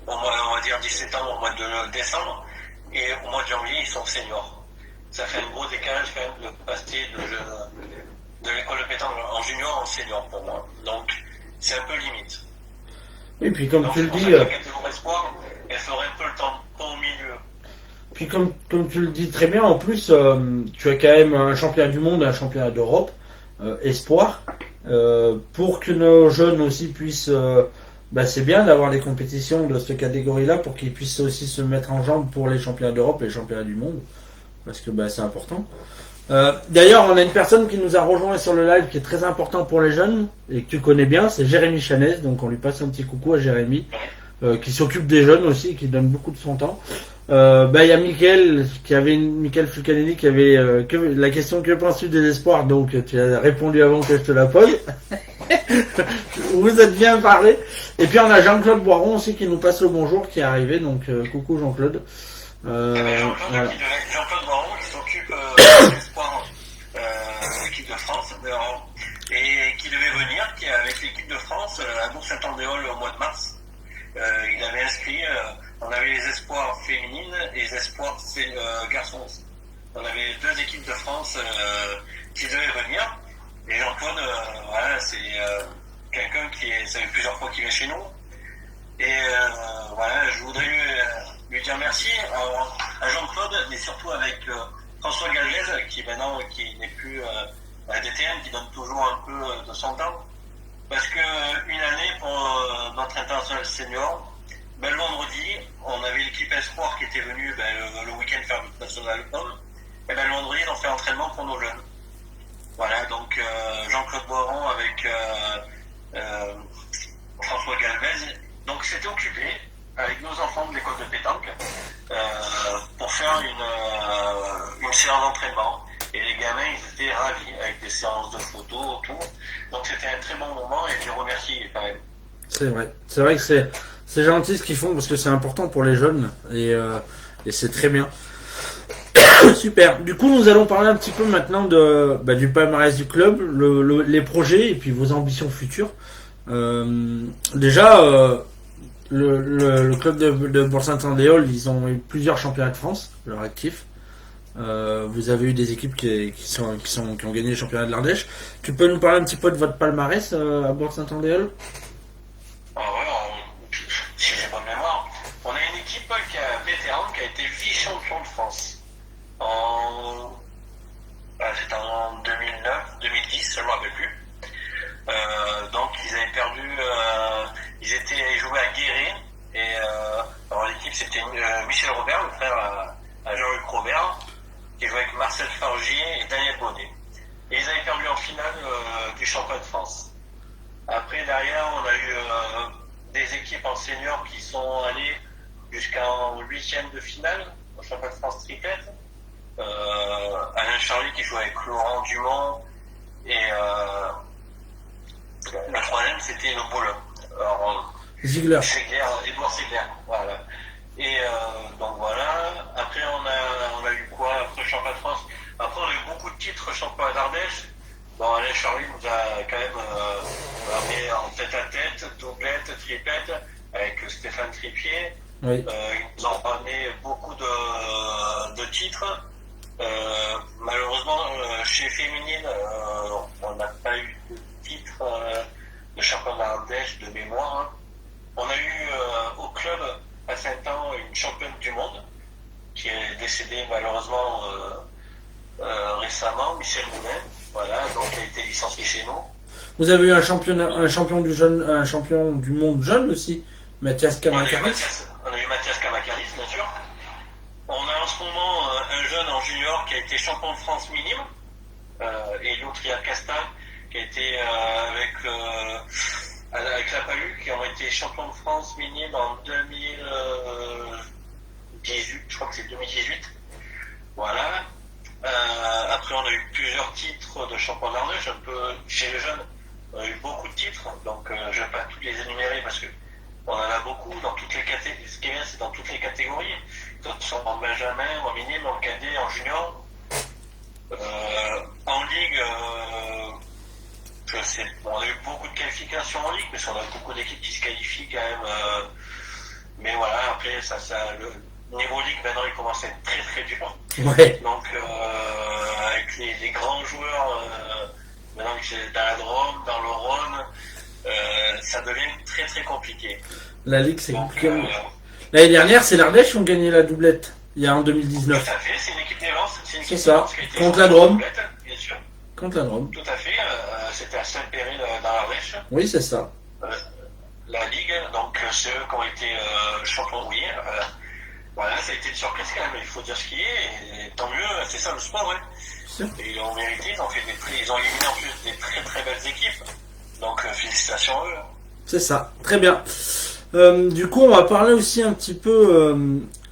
on va dire 17 ans au mois de décembre, et au mois de janvier, ils sont seniors. Ça fait un gros décalage quand même de passer de l'école de pétanque en junior en senior pour moi. Donc c'est un peu limite. Et puis comme tu le dis, la catégorie espoir, elle ferait un peu le temps au milieu. Puis comme tu le dis très bien, en plus tu as quand même un championnat du monde et un championnat d'Europe espoir, pour que nos jeunes aussi puissent, c'est bien d'avoir des compétitions de cette catégorie-là pour qu'ils puissent aussi se mettre en jambes pour les championnats d'Europe et les championnats du monde. Parce que c'est important. D'ailleurs, on a une personne qui nous a rejoint sur le live qui est très important pour les jeunes et que tu connais bien, c'est Jérémy Chanès. Donc on lui passe un petit coucou à Jérémy, qui s'occupe des jeunes aussi, qui donne beaucoup de son temps. Il y a Mickaël Fulcanelli qui avait la question: que penses-tu des espoirs? Donc tu as répondu avant que je te la pose. Vous êtes bien parlé. Et puis on a Jean-Claude Boiron aussi qui nous passe le bonjour, qui est arrivé. Donc coucou Jean-Claude. Jean-Claude Baron qui s'occupe de l'espoir de l'équipe de France et qui devait venir, qui est avec l'équipe de France à Bourg-Saint-Andéol au mois de mars. Il avait inscrit, on avait les espoirs féminines et les espoirs garçons. On avait 2 équipes de France qui devaient venir. Et Jean-Claude, voilà, c'est quelqu'un ça fait plusieurs fois qu'il est chez nous. Et voilà, je voudrais lui dire merci à Jean-Claude, mais surtout avec François Galgès, qui maintenant qui n'est plus à la DTN, qui donne toujours un peu de son temps. Parce que une année pour notre international senior, le vendredi, on avait l'équipe Espoir qui était venue le week-end faire notre national homme. Et le vendredi, on fait entraînement pour nos jeunes. Voilà, donc Jean-Claude Boiron avec François Galvez. Donc c'était occupé avec nos enfants de l'école de pétanque pour faire une séance d'entraînement. Et les gamins, ils étaient ravis avec des séances de photos autour. Donc c'était un très bon moment et je les remercie quand même. C'est vrai que c'est gentil ce qu'ils font parce que c'est important pour les jeunes et c'est très bien. Super. Du coup, nous allons parler un petit peu maintenant du palmarès du club, les projets et puis vos ambitions futures. Déjà, le club de Bourg-Saint-Andéol, ils ont eu plusieurs championnats de France, leur actif. Vous avez eu des équipes qui ont gagné les championnats de l'Ardèche. Tu peux nous parler un petit peu de votre palmarès à Bourg-Saint-Andéol? Ah ouais, si j'ai bonne mémoire, on a une équipe vétéran qui a été vice-champion de France. C'était en 2009, 2010, je ne me rappelle plus. Donc ils avaient perdu, ils jouaient à Guéret et alors l'équipe c'était Michel Robert, le frère à Jean-Luc Robert, qui jouait avec Marcel Fargier et Daniel Bonnet. Et ils avaient perdu en finale du championnat de France. Après derrière on a eu des équipes en senior qui sont allées jusqu'en 8e de finale au championnat de France triplette. Alain Charlie qui jouait avec Laurent Dumont et le troisième c'était le Boulon. Ziegler. Edouard Ziegler, voilà. Et donc voilà. Après on a eu quoi après le championnat de France. Après on a eu beaucoup de titres championnat d'Ardèche. Bon, Alain Charlie nous a quand même amené en tête à tête, doublette, triplette avec Stéphane Tripier. Oui. Ils nous ont ramené beaucoup de titres. Malheureusement, chez Féminine, on n'a pas eu de titre de championnat d'Ardèche de mémoire. Hein. On a eu au club à Saint-An une championne du monde qui est décédée malheureusement récemment, Michel Moulin. Voilà, donc elle a été licenciée chez nous. Vous avez eu un champion du monde jeune aussi, Mathias Kamakaris. On a eu Mathias Kamakaris, bien sûr. On a en ce moment un jeune en junior qui a été champion de France minime, Elio Triacasta, qui a été avec la Palu, qui ont été champion de France minime en 2018, je crois que c'est 2018. Voilà. Après, on a eu plusieurs titres de champion d'Ardèche. Un peu chez les jeunes, on a eu beaucoup de titres, donc je ne vais pas tous les énumérer parce que on en a beaucoup dans toutes les catégories. Ce qui est bien, c'est dans toutes les catégories. Que ce soit en Benjamin, en minime, en cadet, en junior. En ligue, je sais, bon, on a eu beaucoup de qualifications en ligue, mais on a beaucoup d'équipes qui se qualifient quand même. Mais voilà, après, le niveau ligue, maintenant, il commence à être très très dur. Ouais. Donc, avec les grands joueurs, maintenant que c'est dans la Drôme, dans le Rhône, ça devient très très compliqué. La ligue, c'est compliqué. L'année dernière, c'est l'Ardèche qui ont gagné la doublette, il y a en 2019. Tout à fait, c'est une équipe d'Evance. C'est ça, contre la Drôme. Bien sûr. Contre la Drôme. Tout à fait, c'était à Saint-Péry dans l'Ardèche. Oui, c'est ça. La Ligue, donc c'est eux qui ont été champions, oui. Voilà, ça a été une surprise quand même, il faut dire ce qui est, et tant mieux, c'est ça le sport, ouais. Et ils ont mérité, ils ont éliminé en plus des très très belles équipes. Donc félicitations à eux. C'est ça, très bien. Du coup, on va parler aussi un petit peu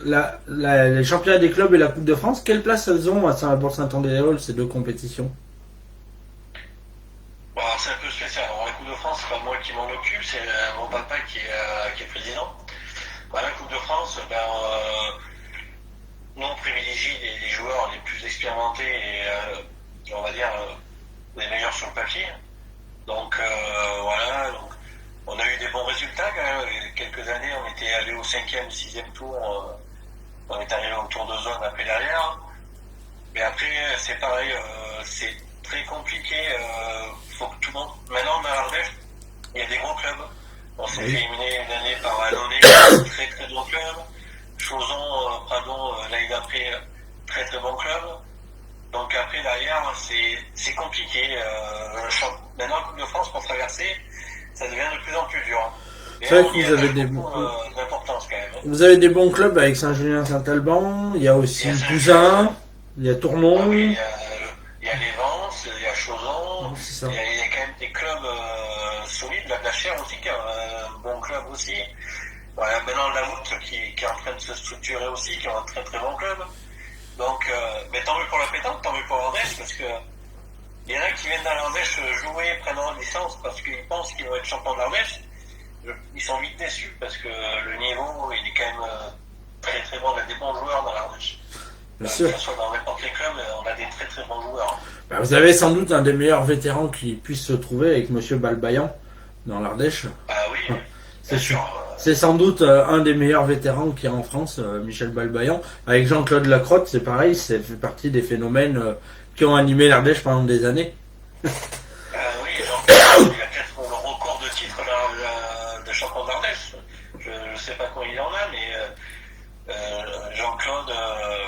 les championnats des clubs et la Coupe de France. Quelle place elles ont à Bourg-Saint-Andéol, ces deux compétitions? Bon, c'est un peu spécial. Alors, la Coupe de France, c'est pas moi qui m'en occupe, c'est mon papa qui est président. Bah, la Coupe de France, nous on privilégie les joueurs les plus expérimentés et on va dire les meilleurs sur le papier. Donc voilà, donc, on a eu des bons résultats quand même. Il y a quelques années, on était allé au 5e, 6e tour, on est arrivé au tour de zone après derrière. Mais après, c'est pareil, c'est très compliqué. Faut que tout le monde. Maintenant, dans l'Ardèche, il y a des gros clubs. On s'est fait éliminer une année par Annonay, très très bon club. Chauzon, l'année d'après, très très bon club. Donc après, derrière, c'est compliqué. Maintenant, la Coupe de France, pour traverser, ça devient de plus en plus dur. Et C'est vrai on que y vous avez attache des beaucoup bons, d'importance quand même. vous avez des bons clubs avec Saint-Julien-Saint-Alban, il y a aussi Il y a Cousin, il y a Ah Tournon. oui, il y a les Vence, il y a Chauzon, C'est ça. il y a quand même des clubs solides, la Blachère aussi qui a un bon club aussi. Voilà, maintenant la Moute qui est en train de se structurer aussi, qui a un très très bon club. Donc, mais tant mieux pour la pétanque, tant mieux pour l'Ardèche, parce que il y en a qui viennent dans l'Ardèche jouer, prennent leur licence parce qu'ils pensent qu'ils vont être champions de l'Ardèche. Ils sont vite déçus parce que le niveau, il est quand même très très bon. On a des bons joueurs dans l'Ardèche. Bien Que sûr. ce soit dans n'importe quel club, on a des très très bons joueurs. Bah, vous avez sans doute un des meilleurs vétérans qui puisse se trouver avec Monsieur Balbaillan dans l'Ardèche. Ah oui, C'est bien sûr. C'est sans doute un des meilleurs vétérans qu'il y a en France, Michel Balbaillan. Avec Jean-Claude Lacrotte, c'est pareil, c'est fait partie des phénomènes qui ont animé l'Ardèche pendant des années. Oui, Jean-Claude, il a peut-être le record de titres de champion d'Ardèche. Je ne sais pas combien il en a, mais Jean-Claude,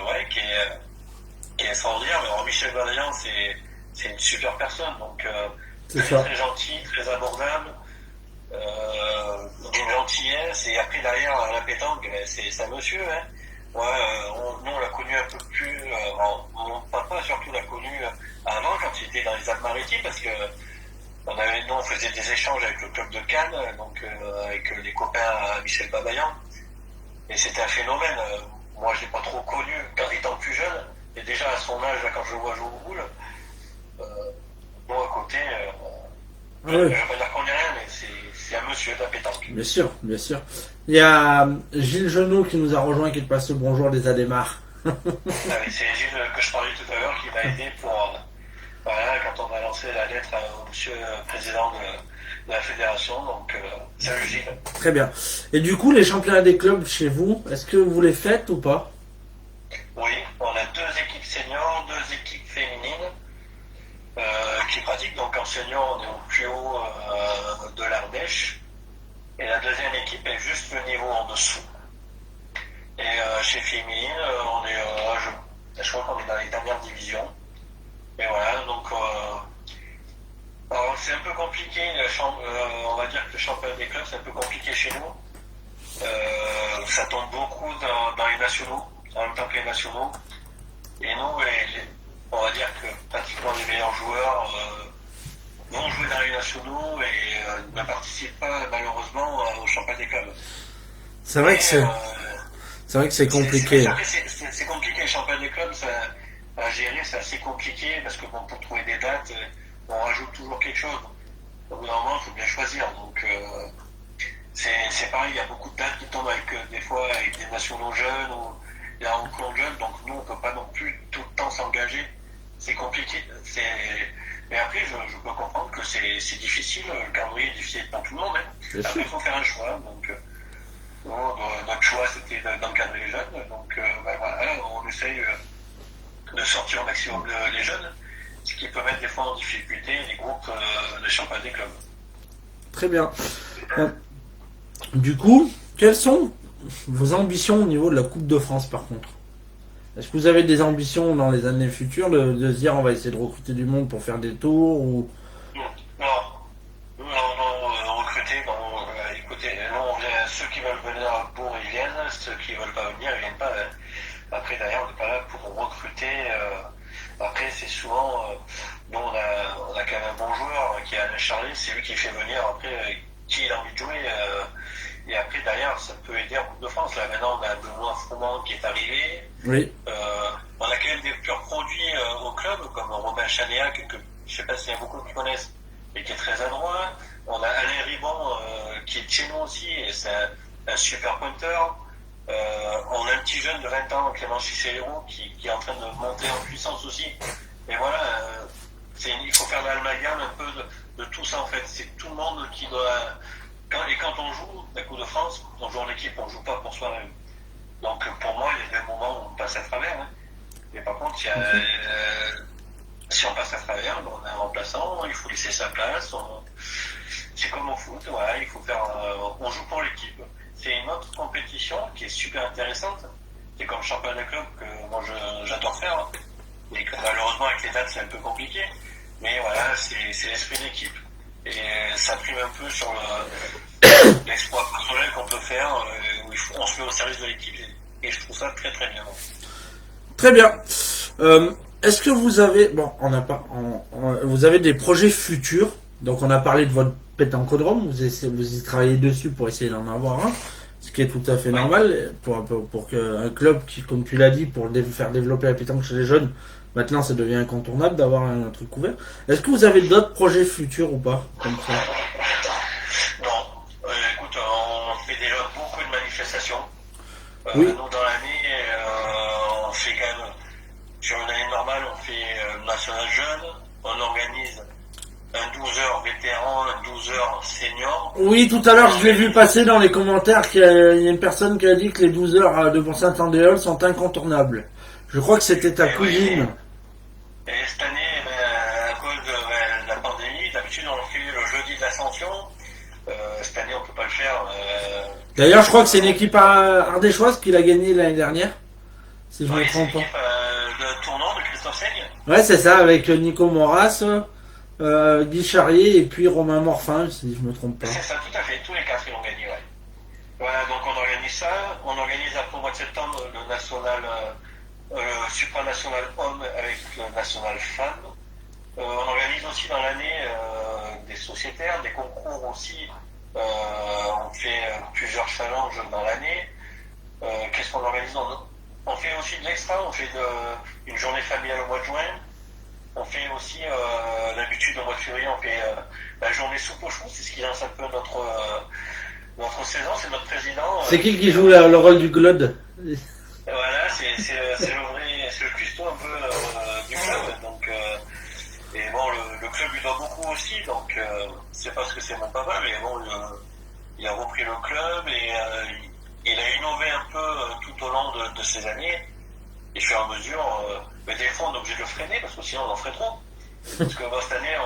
ouais, qui est extraordinaire. Mais alors, Michel Balbaillan, c'est une super personne, donc C'est très ça. très gentil, très abordable. D'une gentillesse, et après derrière la pétanque, c'est un monsieur, hein. Ouais, nous on l'a connu un peu plus, mon papa surtout l'a connu avant quand il était dans les Alpes-Maritimes, parce que nous on faisait des échanges avec le club de Cannes, donc avec les copains à Michel Babayan, et c'était un phénomène. Moi je l'ai pas trop connu quand étant plus jeune, et déjà à son âge, là, quand je le vois jouer au boule, moi à côté, Ah je ouais. vais pas dire qu'on est rien, mais c'est un monsieur de la pétanque. Bien sûr, bien sûr. Il y a Gilles Genot qui nous a rejoint, qui te passe le bonjour des Adémar. Ah oui, c'est Gilles que je parlais tout à l'heure qui m'a aidé pour, voilà, quand on a lancé la lettre au monsieur président de la fédération. Donc, salut Gilles. Très bien. Et du coup, les championnats des clubs chez vous, est-ce que vous les faites ou pas? Oui, on a 2 équipes seniors, 2 équipes féminines qui pratiquent. Donc en senior, on est au plus haut de l'Ardèche. Et la deuxième équipe est juste le niveau en dessous. Et chez féminine, on est, je crois qu'on est dans les dernières divisions. Et voilà, donc alors c'est un peu compliqué. On va dire que le championnat des clubs, c'est un peu compliqué chez nous. Ça tombe beaucoup dans les nationaux, en même temps que les nationaux. Et nous, on va dire que pratiquement les meilleurs joueurs vont jouer dans les nationaux et ne participent pas malheureusement au championnat des clubs. C'est vrai que c'est, Et, c'est vrai que c'est compliqué. C'est compliqué, les championnats des clubs, à gérer, c'est assez compliqué parce que bon, pour trouver des dates, on rajoute toujours quelque chose. Au bout d'un moment, il faut bien choisir. Donc c'est pareil, il y a beaucoup de dates qui tombent avec des fois avec des nationaux jeunes ou des rencontres jeunes, donc nous on peut pas non plus tout le temps s'engager. C'est compliqué. Mais après, je peux comprendre que c'est difficile, le calendrier est difficile pour tout le monde. Hein. Bien Après, sûr. il faut faire un choix. Donc, notre choix, c'était d'encadrer les jeunes. Donc, ben voilà, on essaye de sortir au maximum les jeunes, ce qui peut mettre des fois en difficulté les groupes de championnat des clubs. Très bien. Du coup, quelles sont vos ambitions au niveau de la Coupe de France par contre? Est-ce que vous avez des ambitions dans les années futures de se dire on va essayer de recruter du monde pour faire des tours ou... Non, recruter, bon, écoutez, ceux qui veulent venir à Bourg, ils viennent, ceux qui veulent pas venir, ils viennent pas. Hein. Après, d'ailleurs, on n'est pas là pour recruter. Après, c'est souvent, nous, on a quand même un bon joueur qui est Alain Charlet, c'est lui qui fait venir, après, qui il a envie de jouer. Et après, derrière, ça peut aider en Coupe de France. Là, maintenant, on a Benoît Froment qui est arrivé. Oui. On a quand même des purs produits au club, comme Robin Chanéac, que je sais pas s'il y a beaucoup qui connaissent, mais qui est très adroit. On a Alain Ribon, qui est de chez nous aussi, et c'est un super pointeur. On a un petit jeune de 20 ans, Clément Cicero, qui est en train de monter en puissance aussi. Et voilà, il faut faire l'amalgame un peu de tout ça en fait. C'est tout le monde qui doit... Quand on joue la Coupe de France, on joue en équipe, on ne joue pas pour soi-même. Donc pour moi, il y a des moments où on passe à travers. Hein. Mais par contre, si on passe à travers, on a un remplaçant, il faut laisser sa place. C'est comme au foot, voilà, il faut faire. On joue pour l'équipe. C'est une autre compétition qui est super intéressante. C'est comme le championnat de club que moi j'adore faire. Et que malheureusement avec les dates c'est un peu compliqué. Mais voilà, c'est l'esprit d'équipe. Et ça prime un peu sur l'exploit personnel qu'on peut faire, où on se met au service de l'équipe. Et je trouve ça très très bien. Très bien. Est-ce que vous avez, bon, vous avez des projets futurs? Donc on a parlé de votre pétancodrome, vous y travaillez dessus pour essayer d'en avoir un, ce qui est tout à fait normal pour qu'un club qui, comme tu l'as dit, pour faire développer la pétanque chez les jeunes, maintenant ça devient incontournable d'avoir un truc couvert. Est-ce que vous avez d'autres projets futurs ou pas comme ça? Non, écoute, on fait déjà beaucoup de manifestations. Oui. Nous, dans l'année, on fait quand même, sur une année normale, on fait national jeune, on organise un 12 heures vétéran, un 12 heures senior. Oui, tout à l'heure je l'ai vu passer dans les commentaires qu'il y a une personne qui a dit que les 12 heures de Bon-Saint-Andéol sont incontournables. Je crois que c'était ta cousine. Et cette année, à cause de la pandémie, d'habitude on le fait le jeudi de l'Ascension. Cette année on peut pas le faire. D'ailleurs, je crois que c'est une équipe ardéchoise qui l'a gagné l'année dernière, si je ne me trompe pas. Le tournant de Christophe Seigne. Ouais, c'est ça, avec Nico Moras, Guy Charrier et puis Romain Morfin, si je me trompe pas. C'est ça, tout à fait, tous les 4 ils ont gagné, ouais. Voilà, donc on organise ça. On organise après au mois de septembre le national, supranational homme avec le national femme. On organise aussi dans l'année des sociétaires, des concours aussi. On fait plusieurs challenges dans l'année. Qu'est-ce qu'on organise on fait aussi de l'extra, on fait une journée familiale au mois de juin. On fait aussi, d'habitude au mois de février, on fait la journée soupe au chou, c'est ce qui lance un peu notre saison, c'est notre président. C'est qui joue le rôle du Glode? Voilà, c'est le cuistot un peu du club. Donc, et bon, le club lui doit beaucoup aussi, donc c'est parce que c'est mon papa, mais bon, il a repris le club et il a innové un peu tout au long de ces années. Et au fur et à mesure, mais des fois on est obligé de le freiner parce que sinon on en ferait trop. Parce que cette année,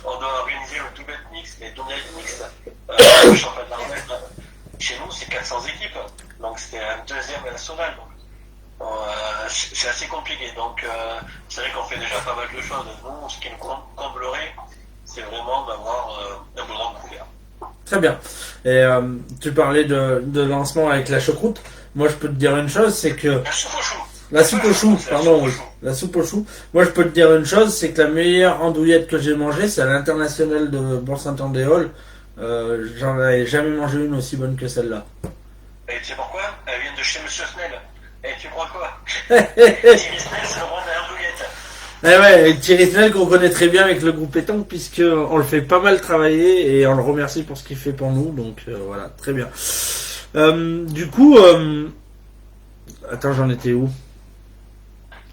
on doit organiser le double mix, les double mix, le championnat de l'Ardèche. Chez nous, c'est 400 équipes, donc c'était un deuxième national. C'est assez compliqué, donc c'est vrai qu'on fait déjà pas mal de choses. Nous, ce qui nous comblerait, c'est vraiment d'avoir un boulot couvert. Très bien. Et tu parlais de lancement avec la choucroute. Moi, je peux te dire une chose, c'est que... La soupe au chou. La soupe au chou. Moi, je peux te dire une chose, c'est que la meilleure andouillette que j'ai mangée, c'est à l'international de Bon-Saint-Andéol. J'en avais jamais mangé une aussi bonne que celle-là. Et tu sais pourquoi? Elle vient de chez Monsieur Snell. Et tu crois quoi? Thierry Snell, c'est le roi de l'andouillette. Eh ouais, Thierry Snell qu'on connaît très bien avec le groupe Pétanque, puisque on le fait pas mal travailler et on le remercie pour ce qu'il fait pour nous. Donc voilà, très bien. Du coup, attends, j'en étais où?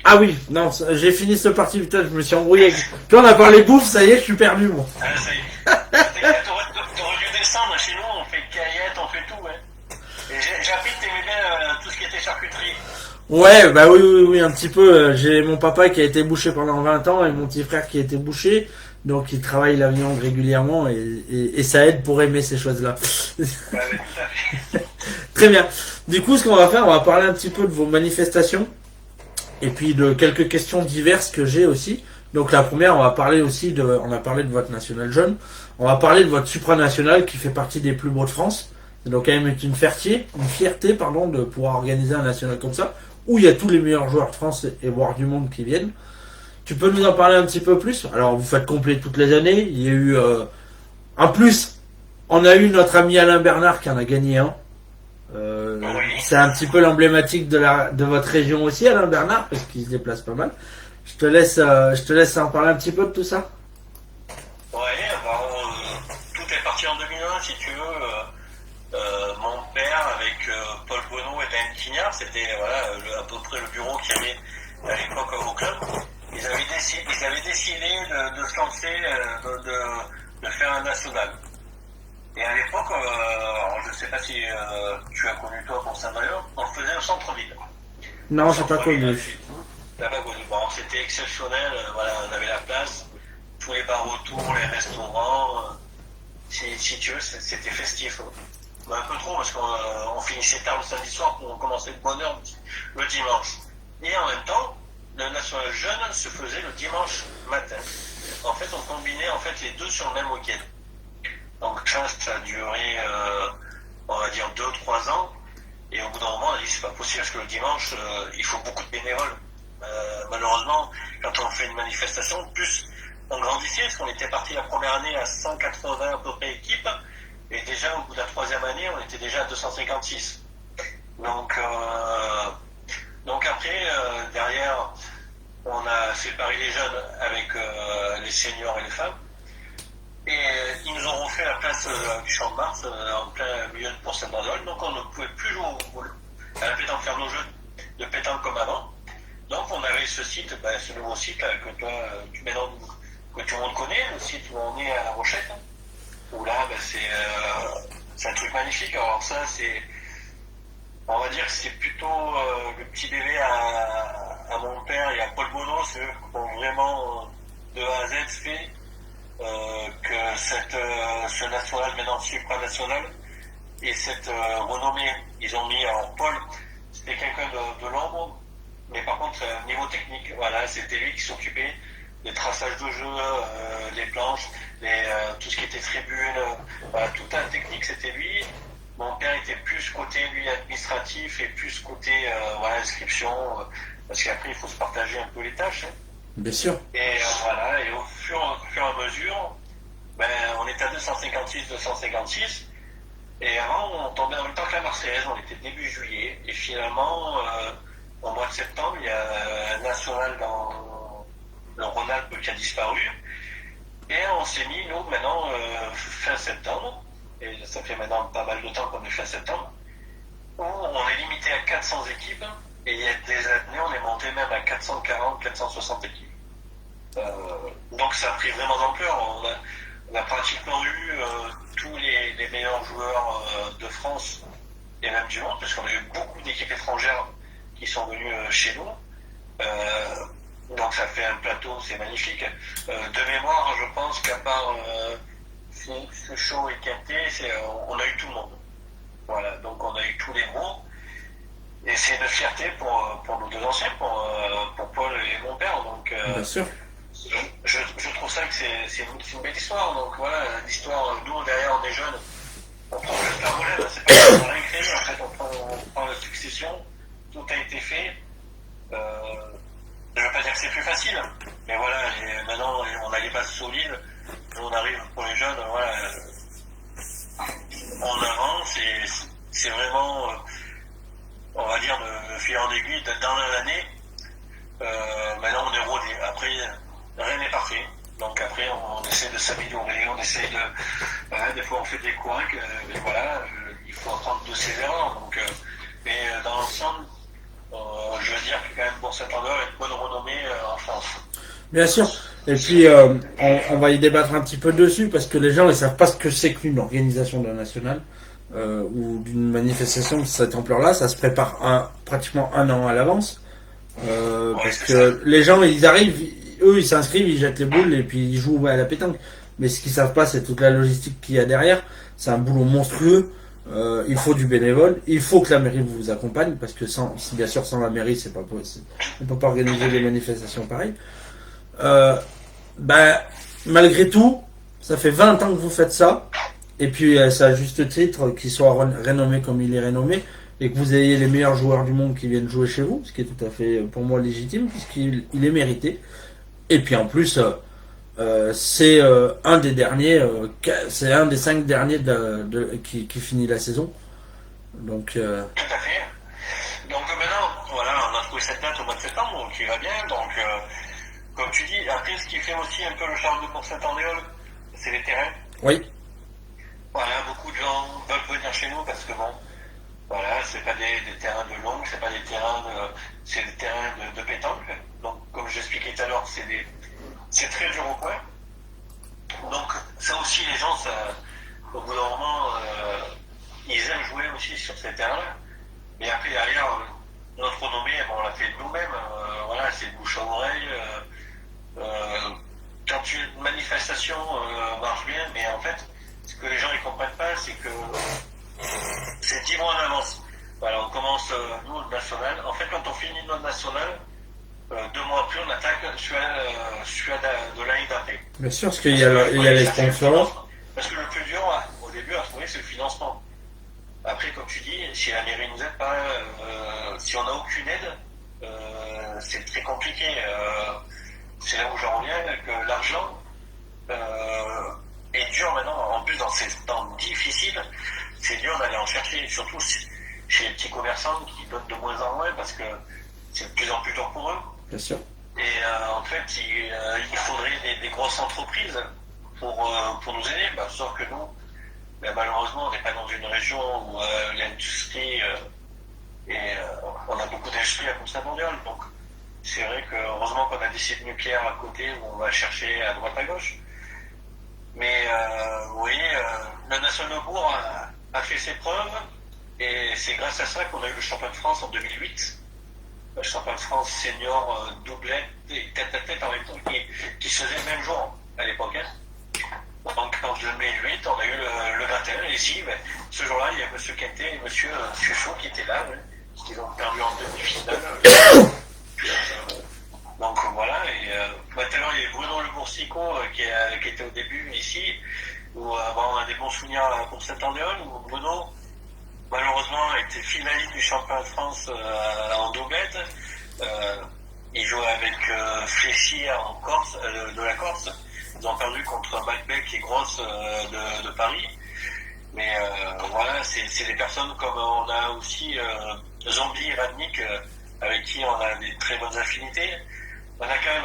Ah oui, non, j'ai fini ce parti, putain, je me suis embrouillé. Puis on a parlé bouffe, ça y est, je suis perdu, moi. Ah, ça y est. T'aurais dû descendre, chez nous, on fait caillette, on fait tout, ouais. Et j'ai appris que t'aimais bien tout ce qui était charcuterie. Ouais, bah oui, un petit peu. J'ai mon papa qui a été boucher pendant 20 ans et mon petit frère qui a été boucher. Donc il travaille la viande régulièrement et ça aide pour aimer ces choses-là. Ouais, tout à fait. Très bien. Du coup, ce qu'on va faire, on va parler un petit peu de vos manifestations. Et puis de quelques questions diverses que j'ai aussi. Donc la première, on a parlé de votre national jeune. On va parler de votre supranational qui fait partie des plus beaux de France. C'est donc quand même une fierté, de pouvoir organiser un national comme ça, où il y a tous les meilleurs joueurs de France et voire du monde qui viennent. Tu peux nous en parler un petit peu plus? Alors vous faites complet toutes les années. Il y a eu, en plus, on a eu notre ami Alain Bernard qui en a gagné un. C'est un petit peu l'emblématique de votre région aussi, Alain Bernard, parce qu'il se déplace pas mal. Je te laisse en parler un petit peu de tout ça. Ouais, tout est parti en 2001, si tu veux. Mon père, avec Paul Bonneau et Dan Quignard, c'était à peu près le bureau qu'il y avait à l'époque au club. Ils avaient décidé de se lancer, de faire un national. Et à l'époque, je ne sais pas si tu as connu toi pour Saint-Brieuc, on le faisait au centre-ville. Non, j'ai pas connu. T'as pas connu. Bon, c'était exceptionnel, on avait la place, tous les bars autour, les restaurants. Si tu veux, c'était festif. Mais un peu trop, parce qu'on finissait tard le samedi soir pour commencer de bonne heure le dimanche. Et en même temps, le national jeune se faisait le dimanche matin. en fait, on combinait en fait les deux sur le même week-end. Donc ça a duré, on va dire 2 ou 3 ans. Et au bout d'un moment, on a dit c'est pas possible parce que le dimanche, il faut beaucoup de bénévoles. Malheureusement, quand on fait une manifestation, plus on grandissait parce qu'on était parti la première année à 180 à peu près équipes. Et déjà au bout de la 3e année, on était déjà à 256. Donc après, derrière, on a séparé les jeunes avec les seniors et les femmes. Et ils nous ont refait la place du Champ de Mars, en plein milieu de Pont-Saint-Andéol. Donc on ne pouvait plus jouer à la pétanque, faire nos jeux de pétanque comme avant. Donc on avait ce site, ce nouveau site là, que toi, que tout le monde connaît, le site où on est à La Rochette. Où là, c'est un truc magnifique. Alors ça, on va dire que c'est plutôt le petit bébé à mon père et à Paul Bonneau, c'est eux qui ont vraiment de A à Z fait que ce national, maintenant supranational, et cette renommée, ils ont mis, alors Paul, c'était quelqu'un de l'ombre, mais par contre, niveau technique, voilà, c'était lui qui s'occupait des traçages de jeu, les planches, tout ce qui était tribune, toute la technique, c'était lui. Mon père était plus côté, lui, administratif et plus côté inscription, parce qu'après, il faut se partager un peu les tâches. Bien sûr. Et voilà, et au fur et à mesure, on était à 256, et avant, on tombait en même temps que la Marseillaise, on était début juillet, et finalement, au mois de septembre, il y a un national dans le Rhône-Alpes qui a disparu, et on s'est mis, nous, maintenant, fin septembre, et ça fait maintenant pas mal de temps qu'on est fin septembre, où on est limité à 400 équipes, et il y a des années, on est monté même à 440, 460 équipes. Donc ça a pris vraiment d'ampleur. On a pratiquement eu tous les meilleurs joueurs de France et même du monde, parce qu'on a eu beaucoup d'équipes étrangères qui sont venues chez nous. Donc ça fait un plateau, c'est magnifique. De mémoire, je pense qu'à part Fouchot et Quintet, on a eu tout le monde. Voilà, donc on a eu tous les gros. Et c'est une fierté pour nos deux anciens, pour Paul et mon père. Donc, bien sûr. Je trouve ça que c'est une belle histoire. Donc voilà, l'histoire, nous derrière on est jeunes, on prend juste la relève, c'est pas qu'on a rien créé, en fait on prend la succession, tout a été fait. Je ne veux pas dire que c'est plus facile, mais voilà, maintenant on a les bases solides, on arrive pour les jeunes, voilà, on avance et c'est vraiment, on va dire, de fil en aiguille, dans l'année. Maintenant on est rodé. Après, rien n'est parfait. Donc après, on essaie de s'améliorer, on essaie de... des fois on fait des couacs, mais voilà, il faut apprendre de ses erreurs. Donc, mais dans l'ensemble, je veux dire que quand même Pont-Saint-Andéol a une bonne renommée en France. Bien sûr. Et puis, on va y débattre un petit peu dessus, parce que les gens ne savent pas ce que c'est qu'une organisation d'un national ou d'une manifestation de cette ampleur-là. Ça se prépare pratiquement un an à l'avance. Parce que les gens, ils arrivent, eux, ils s'inscrivent, ils jettent les boules et puis ils jouent à la pétanque. Mais ce qu'ils savent pas, c'est toute la logistique qu'il y a derrière. C'est un boulot monstrueux. Il faut du bénévole. Il faut que la mairie vous accompagne, parce que bien sûr, sans la mairie, c'est pas possible. On peut pas organiser des manifestations pareilles. Malgré tout, ça fait 20 ans que vous faites ça. Et puis, c'est à juste titre qu'il soit renommé comme il est renommé, et que vous ayez les meilleurs joueurs du monde qui viennent jouer chez vous, ce qui est tout à fait pour moi légitime, puisqu'il est mérité. Et puis en plus, c'est un des derniers, c'est un des 5 derniers qui finit la saison. Donc, tout à fait. Donc maintenant, voilà, on a trouvé cette date au mois de septembre, donc il va bien. Donc, comme tu dis, après, ce qui fait aussi un peu le charme de Pont-Saint-Andéol, c'est les terrains. Oui. Voilà, beaucoup de gens veulent venir chez nous parce que bon, voilà, c'est pas des terrains de longue, c'est pas des terrains c'est des terrains de pétanque. Donc, comme j'expliquais tout à l'heure, c'est très dur au coin. Donc, ça aussi, les gens, au bout d'un moment, ils aiment jouer aussi sur ces terrains-là. Mais après, derrière, notre renommée, on l'a fait nous-mêmes. Voilà, c'est bouche à oreille. Quand une manifestation marche bien, mais en fait, ce que les gens ne comprennent pas, c'est que c'est 10 mois en avance. Voilà, on commence, nous, le national. En fait, quand on finit notre national, 2 mois après, on attaque Suède de l'année d'après. Bien sûr, parce qu'il y a, il y a les sponsors. Parce que le plus dur, au début, à trouver, c'est le financement. Après, comme tu dis, si la mairie nous aide pas, si on n'a aucune aide, c'est très compliqué. C'est là où j'en reviens, que l'argent est dur maintenant. En plus, dans ces temps difficiles, c'est dur d'aller en chercher, surtout chez les petits commerçants qui donnent de moins en moins parce que c'est de plus en plus dur pour eux. Bien sûr. Et en fait, il faudrait des grosses entreprises pour nous aider. Sauf que nous, malheureusement, on n'est pas dans une région où l'industrie on a beaucoup d'industrie à constat mondial. Donc, c'est vrai que heureusement qu'on a des sites nucléaires à côté où on va chercher à droite à gauche. Mais vous voyez, la Nation de Bourg a fait ses preuves et c'est grâce à ça qu'on a eu le champion de France en 2008. Le champion de France senior doublette et tête à tête en même temps qui se faisait le même jour à l'époque. Donc en 2008, on a eu le gratin. Et ici, ce jour-là, il y a M. Quintet et M. Suchot qui étaient là, qui ont perdu en demi-finale. Donc voilà, et maintenant il y a Bruno Le Boursicot qui était au début ici, où on a des bons souvenirs pour Saint-Andéol, où Bruno, malheureusement, a été finaliste du championnat de France en doublette. Il jouait avec Fléchy en Corse, de la Corse. Ils ont perdu contre Macbeth qui est grosse de Paris. Mais voilà, c'est des personnes comme on a aussi Zombie et Radnik, avec qui on a des très bonnes affinités. On a quand même,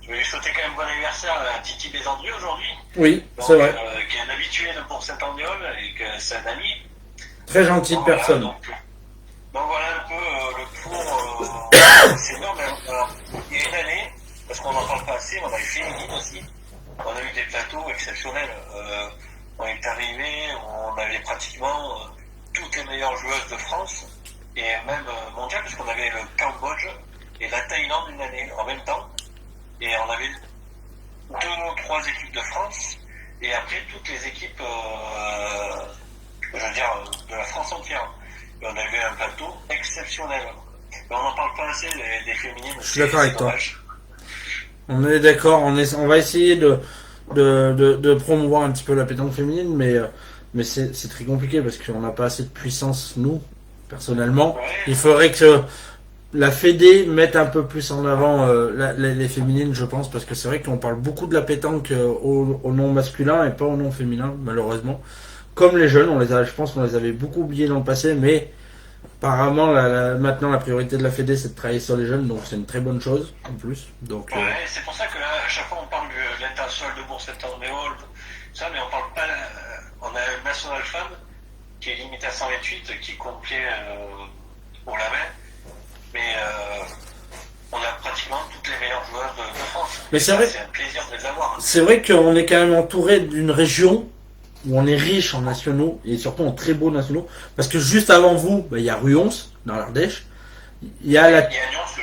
je vais souhaiter quand même bon anniversaire à Titi Bézandry aujourd'hui. Oui, c'est vrai. Qui est un habitué de Bourg-Saint-Andéol et que c'est un ami. Très gentille personne. Donc voilà un peu le tour. C'est énorme. Il y a une année, parce qu'on n'en parle pas assez, on a eu féminine aussi. On a eu des plateaux exceptionnels. On est arrivé, on avait pratiquement toutes les meilleures joueuses de France et même mondiales, parce qu'on avait le Cambodge et la Thaïlande une année en même temps. Et on avait 2 ou 3 équipes de France et après toutes les équipes, je veux dire, de la France entière. Et on avait un plateau exceptionnel. Mais on n'en parle pas assez des féminines. Je suis d'accord avec toi. On est d'accord, on va essayer de promouvoir un petit peu la pétanque féminine, mais c'est très compliqué parce qu'on n'a pas assez de puissance, nous, personnellement. Ouais. Il faudrait que la Fédé mette un peu plus en avant les féminines, je pense, parce que c'est vrai qu'on parle beaucoup de la pétanque au nom masculin et pas au nom féminin, malheureusement. Comme les jeunes, je pense qu'on les avait beaucoup oubliés dans le passé, mais apparemment, maintenant, la priorité de la Fédé, c'est de travailler sur les jeunes, donc c'est une très bonne chose, en plus. Donc, ouais, c'est pour ça que là, à chaque fois, on parle de l'international de Bourg-Saint-Andéol, ça, mais on parle pas. On a un national femme qui est limité à 128, qui est complet pour la main, mais on a pratiquement toutes les meilleures joueuses de France. Mais c'est vrai. C'est un plaisir de les avoir. C'est vrai qu'on est quand même entouré d'une région où on est riche en nationaux et surtout en très beaux nationaux, parce que juste avant vous, il y a Ruons dans l'Ardèche, il y a Nyons,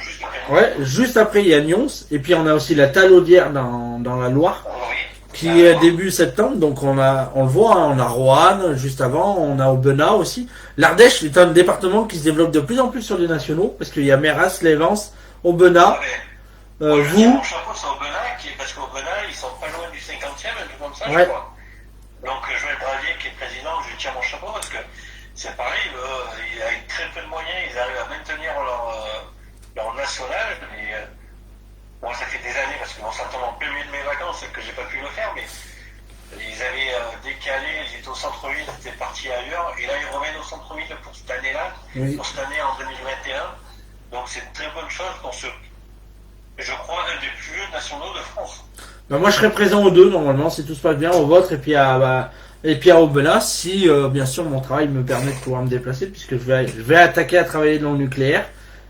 juste après. ouais, juste après il y a Nyons, et puis on a aussi la Talaudière dans la Loire, Oui. qui est début septembre, donc on le voit, hein, on a Roanne juste avant, on a Aubenas aussi. L'Ardèche est un département qui se développe de plus en plus sur les nationaux, parce qu'il y a Méras, Lévens, Aubenas, vous. Mon chapeau, c'est Aubenas, parce qu'Aubenas, ils sont pas loin du 50e, un truc comme ça, ouais. Je crois. Donc Joël Bravier, qui est président, je lui tiens mon chapeau parce que c'est pareil, avec très peu de moyens, ils arrivent à maintenir leur national. Mais bon, ça fait des années parce qu'on s'entend en plein milieu de mes vacances que j'ai pas pu le faire, mais ils avaient décalé, ils étaient au centre-ville, ils étaient partis ailleurs, et là ils reviennent au centre-ville pour cette année-là, Oui. pour cette année en 2021. Donc c'est une très bonne chose pour je crois, un des plus vieux nationaux de France. Ben moi je serai présent aux deux normalement si tout se passe bien, au vôtre et puis à Aubenas, si bien sûr mon travail me permet de pouvoir me déplacer, puisque je vais attaquer à travailler dans le nucléaire,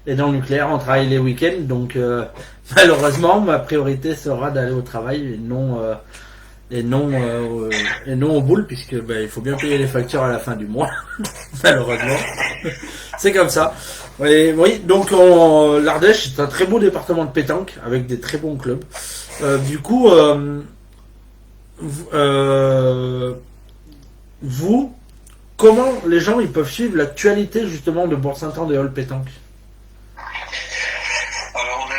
et dans le nucléaire on travaille les week-ends, donc malheureusement ma priorité sera d'aller au travail et non aux boules, puisque il faut bien payer les factures à la fin du mois. Malheureusement c'est comme ça. Et, oui, donc l'Ardèche est un très beau département de pétanque avec des très bons clubs. Du coup, vous, comment les gens ils peuvent suivre l'actualité justement de Bourg-Saint-Andéol pétanque? Alors on a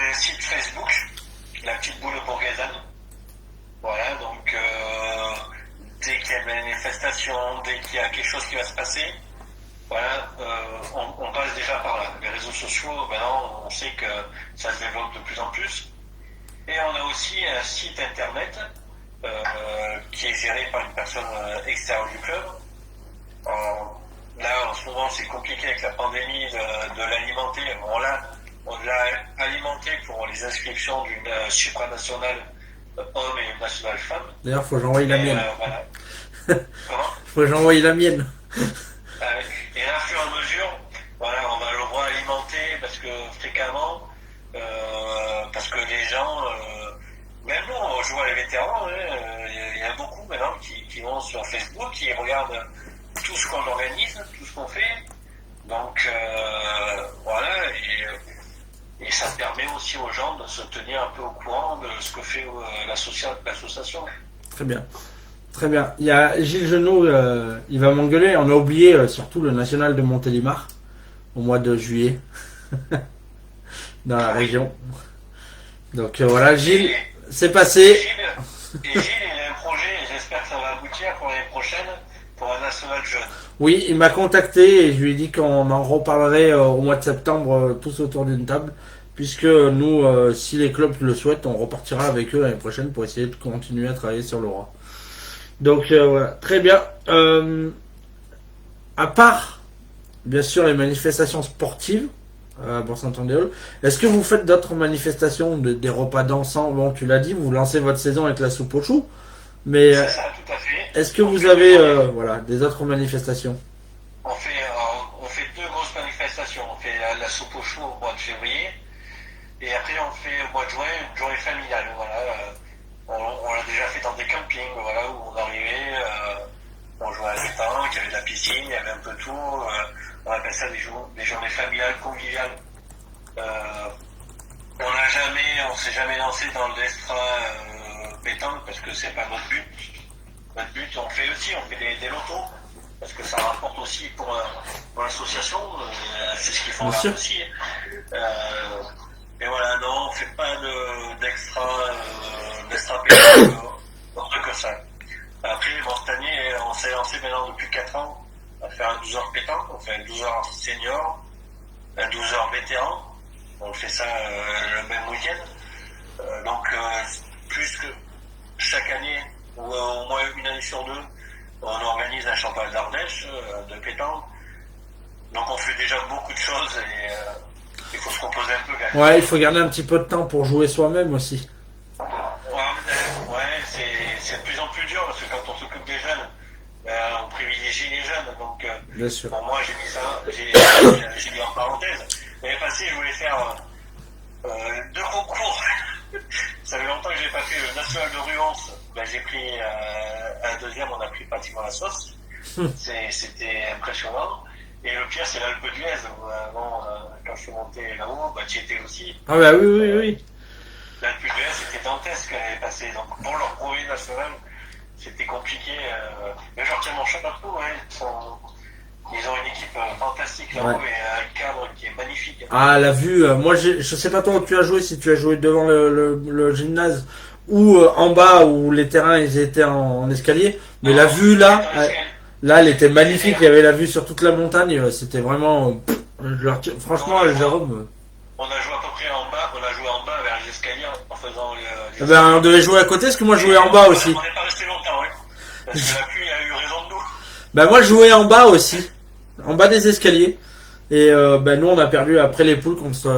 manifestation, dès qu'il y a quelque chose qui va se passer, voilà, on passe déjà par là. Les réseaux sociaux, maintenant, on sait que ça se développe de plus en plus. Et on a aussi un site internet qui est géré par une personne extérieure du club. Là, en ce moment, c'est compliqué avec la pandémie de l'alimenter. Bon, là, on l'a alimenté pour les inscriptions d'une supranationale homme et une nationale femme. D'ailleurs, faut que j'envoie la mienne. Voilà. Comment Faut que j'envoie la mienne. Et à fur et à mesure, voilà, on va le réalimenter parce que fréquemment, parce que les gens, même nous, on joue à les vétérans, il y a beaucoup maintenant qui vont sur Facebook, qui regardent tout ce qu'on organise, tout ce qu'on fait. Donc voilà, et ça permet aussi aux gens de se tenir un peu au courant de ce que fait l'association. Très bien. Très bien. Il y a Gilles Genot, il va m'engueuler. On a oublié surtout le national de Montélimar au mois de juillet dans la région. Donc voilà, Gilles, c'est passé. Gilles, il a un projet, et j'espère que ça va aboutir pour l'année prochaine, pour un national jeune. Oui, il m'a contacté et je lui ai dit qu'on en reparlerait au mois de septembre tous autour d'une table. Puisque nous, si les clubs le souhaitent, on repartira avec eux l'année prochaine pour essayer de continuer à travailler sur l'Aura. Donc voilà, très bien. À part, bien sûr, les manifestations sportives à Bourg-Saint-Andéol, est-ce que vous faites d'autres manifestations, des repas dansants? Bon, tu l'as dit, vous lancez votre saison avec la soupe aux choux, mais C'est ça, tout à fait. est-ce que vous avez voilà, des autres manifestations? On fait deux grosses manifestations. On fait la soupe aux choux au mois de février, et après on fait au mois de juin une journée familiale. Voilà. On l'a déjà fait dans des campings, voilà, où on arrivait, on jouait à la pétanque, il y avait de la piscine, il y avait un peu tout. On appelle ça des journées familiales, conviviales. On s'est jamais lancé dans l'extra pétanque parce que c'est pas notre but. Notre but, on fait des lotos parce que ça rapporte aussi pour l'association. C'est ce qu'ils font là aussi. Et voilà, non, on fait pas d'extra pétanque autre que ça. Après, bon, cette année, on s'est lancé maintenant depuis 4 ans à faire un 12 heures pétanque. On fait un 12 heures senior, un 12 heures vétéran. On fait ça le même week-end. Donc, plus que chaque année, ou au moins une année sur deux, on organise un championnat d'Ardèche de pétanque. Donc, on fait déjà beaucoup de choses et il faut se composer un peu quand même. Ouais, il faut garder un petit peu de temps pour jouer soi-même aussi. Ouais, c'est de plus en plus dur parce que quand on s'occupe des jeunes, on privilégie les jeunes. Donc, bien sûr. Bon, moi, j'ai mis ça, j'ai mis en parenthèse. L'année passée, je voulais faire 2 concours. Ça fait longtemps que j'ai pas fait le national de Ruance. Ben, j'ai pris un deuxième, on a pris pratiquement la sauce. C'était impressionnant. Et le pire, c'est l'Alpe d'Huez. Quand je suis monté là-haut, bah, tu y étais aussi. Ah bah oui. L'Alpe d'Huez, c'était dantesque l'année passée. Donc, pour leur prouver national, c'était compliqué. Mais je retiens mon chapeau, ouais. Ils ont une équipe fantastique là-haut, et un cadre qui est magnifique. Ah, la vue, moi je sais pas toi où tu as joué, si tu as joué devant le gymnase ou en bas où les terrains ils étaient en escalier, mais la vue là, elle était magnifique, il y avait la vue sur toute la montagne, c'était vraiment, franchement, Jérôme. On a joué à peu près en bas, vers les escaliers en faisant les ben, on devait jouer à côté, parce que moi je jouais en bas aussi. On n'est pas resté longtemps, oui. Parce que la pluie a eu raison de nous. Ben moi je jouais en bas aussi, en bas des escaliers. Et ben nous on a perdu après les poules contre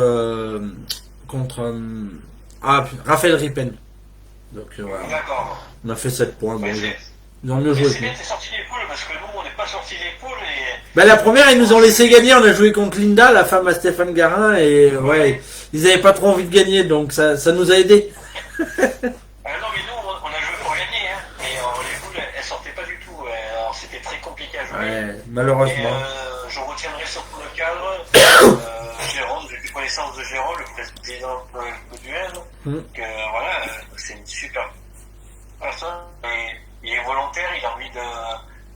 Raphaël Ripen. Donc voilà. D'accord. On a fait 7 points. Bon, Mais ils ont mieux joué. c'est bien que t'es sorti des poules parce que nous on n'est pas sorti des poules et. Ben la première ils nous ont laissé gagner, on a joué contre Linda, la femme à Stéphane Garin, et ouais, ils avaient pas trop envie de gagner, donc ça nous a aidé. Non mais nous on a joué pour gagner, hein. Et les poules elles sortaient pas du tout. Alors c'était très compliqué à jouer. Ouais, malheureusement. Et je retiendrai surtout le cadre. Jérôme, j'ai eu connaissance de Jérôme, le président du N, que voilà, c'est une super personne. Et il est volontaire, il a envie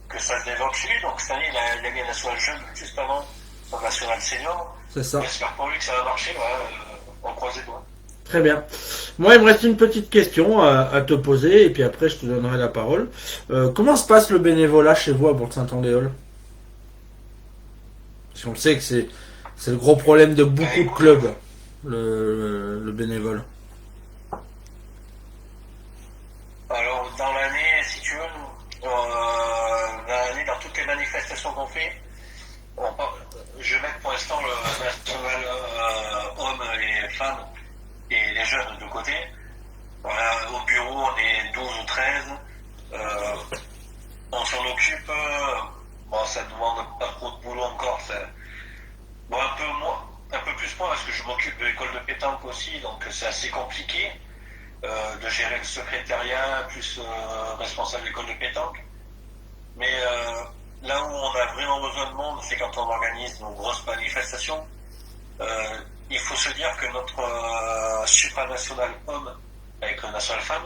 que ça se développe chez lui. Donc cette année, il a gagné la nationale jeune juste avant son national senior. C'est ça. J'espère pour lui que ça va marcher. Voilà, on croise les doigts. Très bien. Moi, il me reste une petite question à te poser, et puis après, je te donnerai la parole. Comment se passe le bénévolat chez vous à Bourg-Saint-Andéol? Parce qu'on sait que c'est le gros problème de beaucoup de Écoute, clubs, le bénévole. alors dans l'année, si tu veux, dans l'année, dans toutes les manifestations qu'on fait, je mets pour l'instant le national hommes et femmes et les jeunes de côté. Voilà, au bureau, on est 12 ou 13. Euh, on s'en occupe. Bon, ça demande pas trop de boulot encore. Bon, un peu moins, un peu plus moi, parce que je m'occupe de l'école de pétanque aussi, donc c'est assez compliqué de gérer le secrétariat, plus responsable de l'école de pétanque. Mais là où on a vraiment besoin de monde, c'est quand on organise nos grosses manifestations. Il faut se dire que notre supranational homme avec le national femme,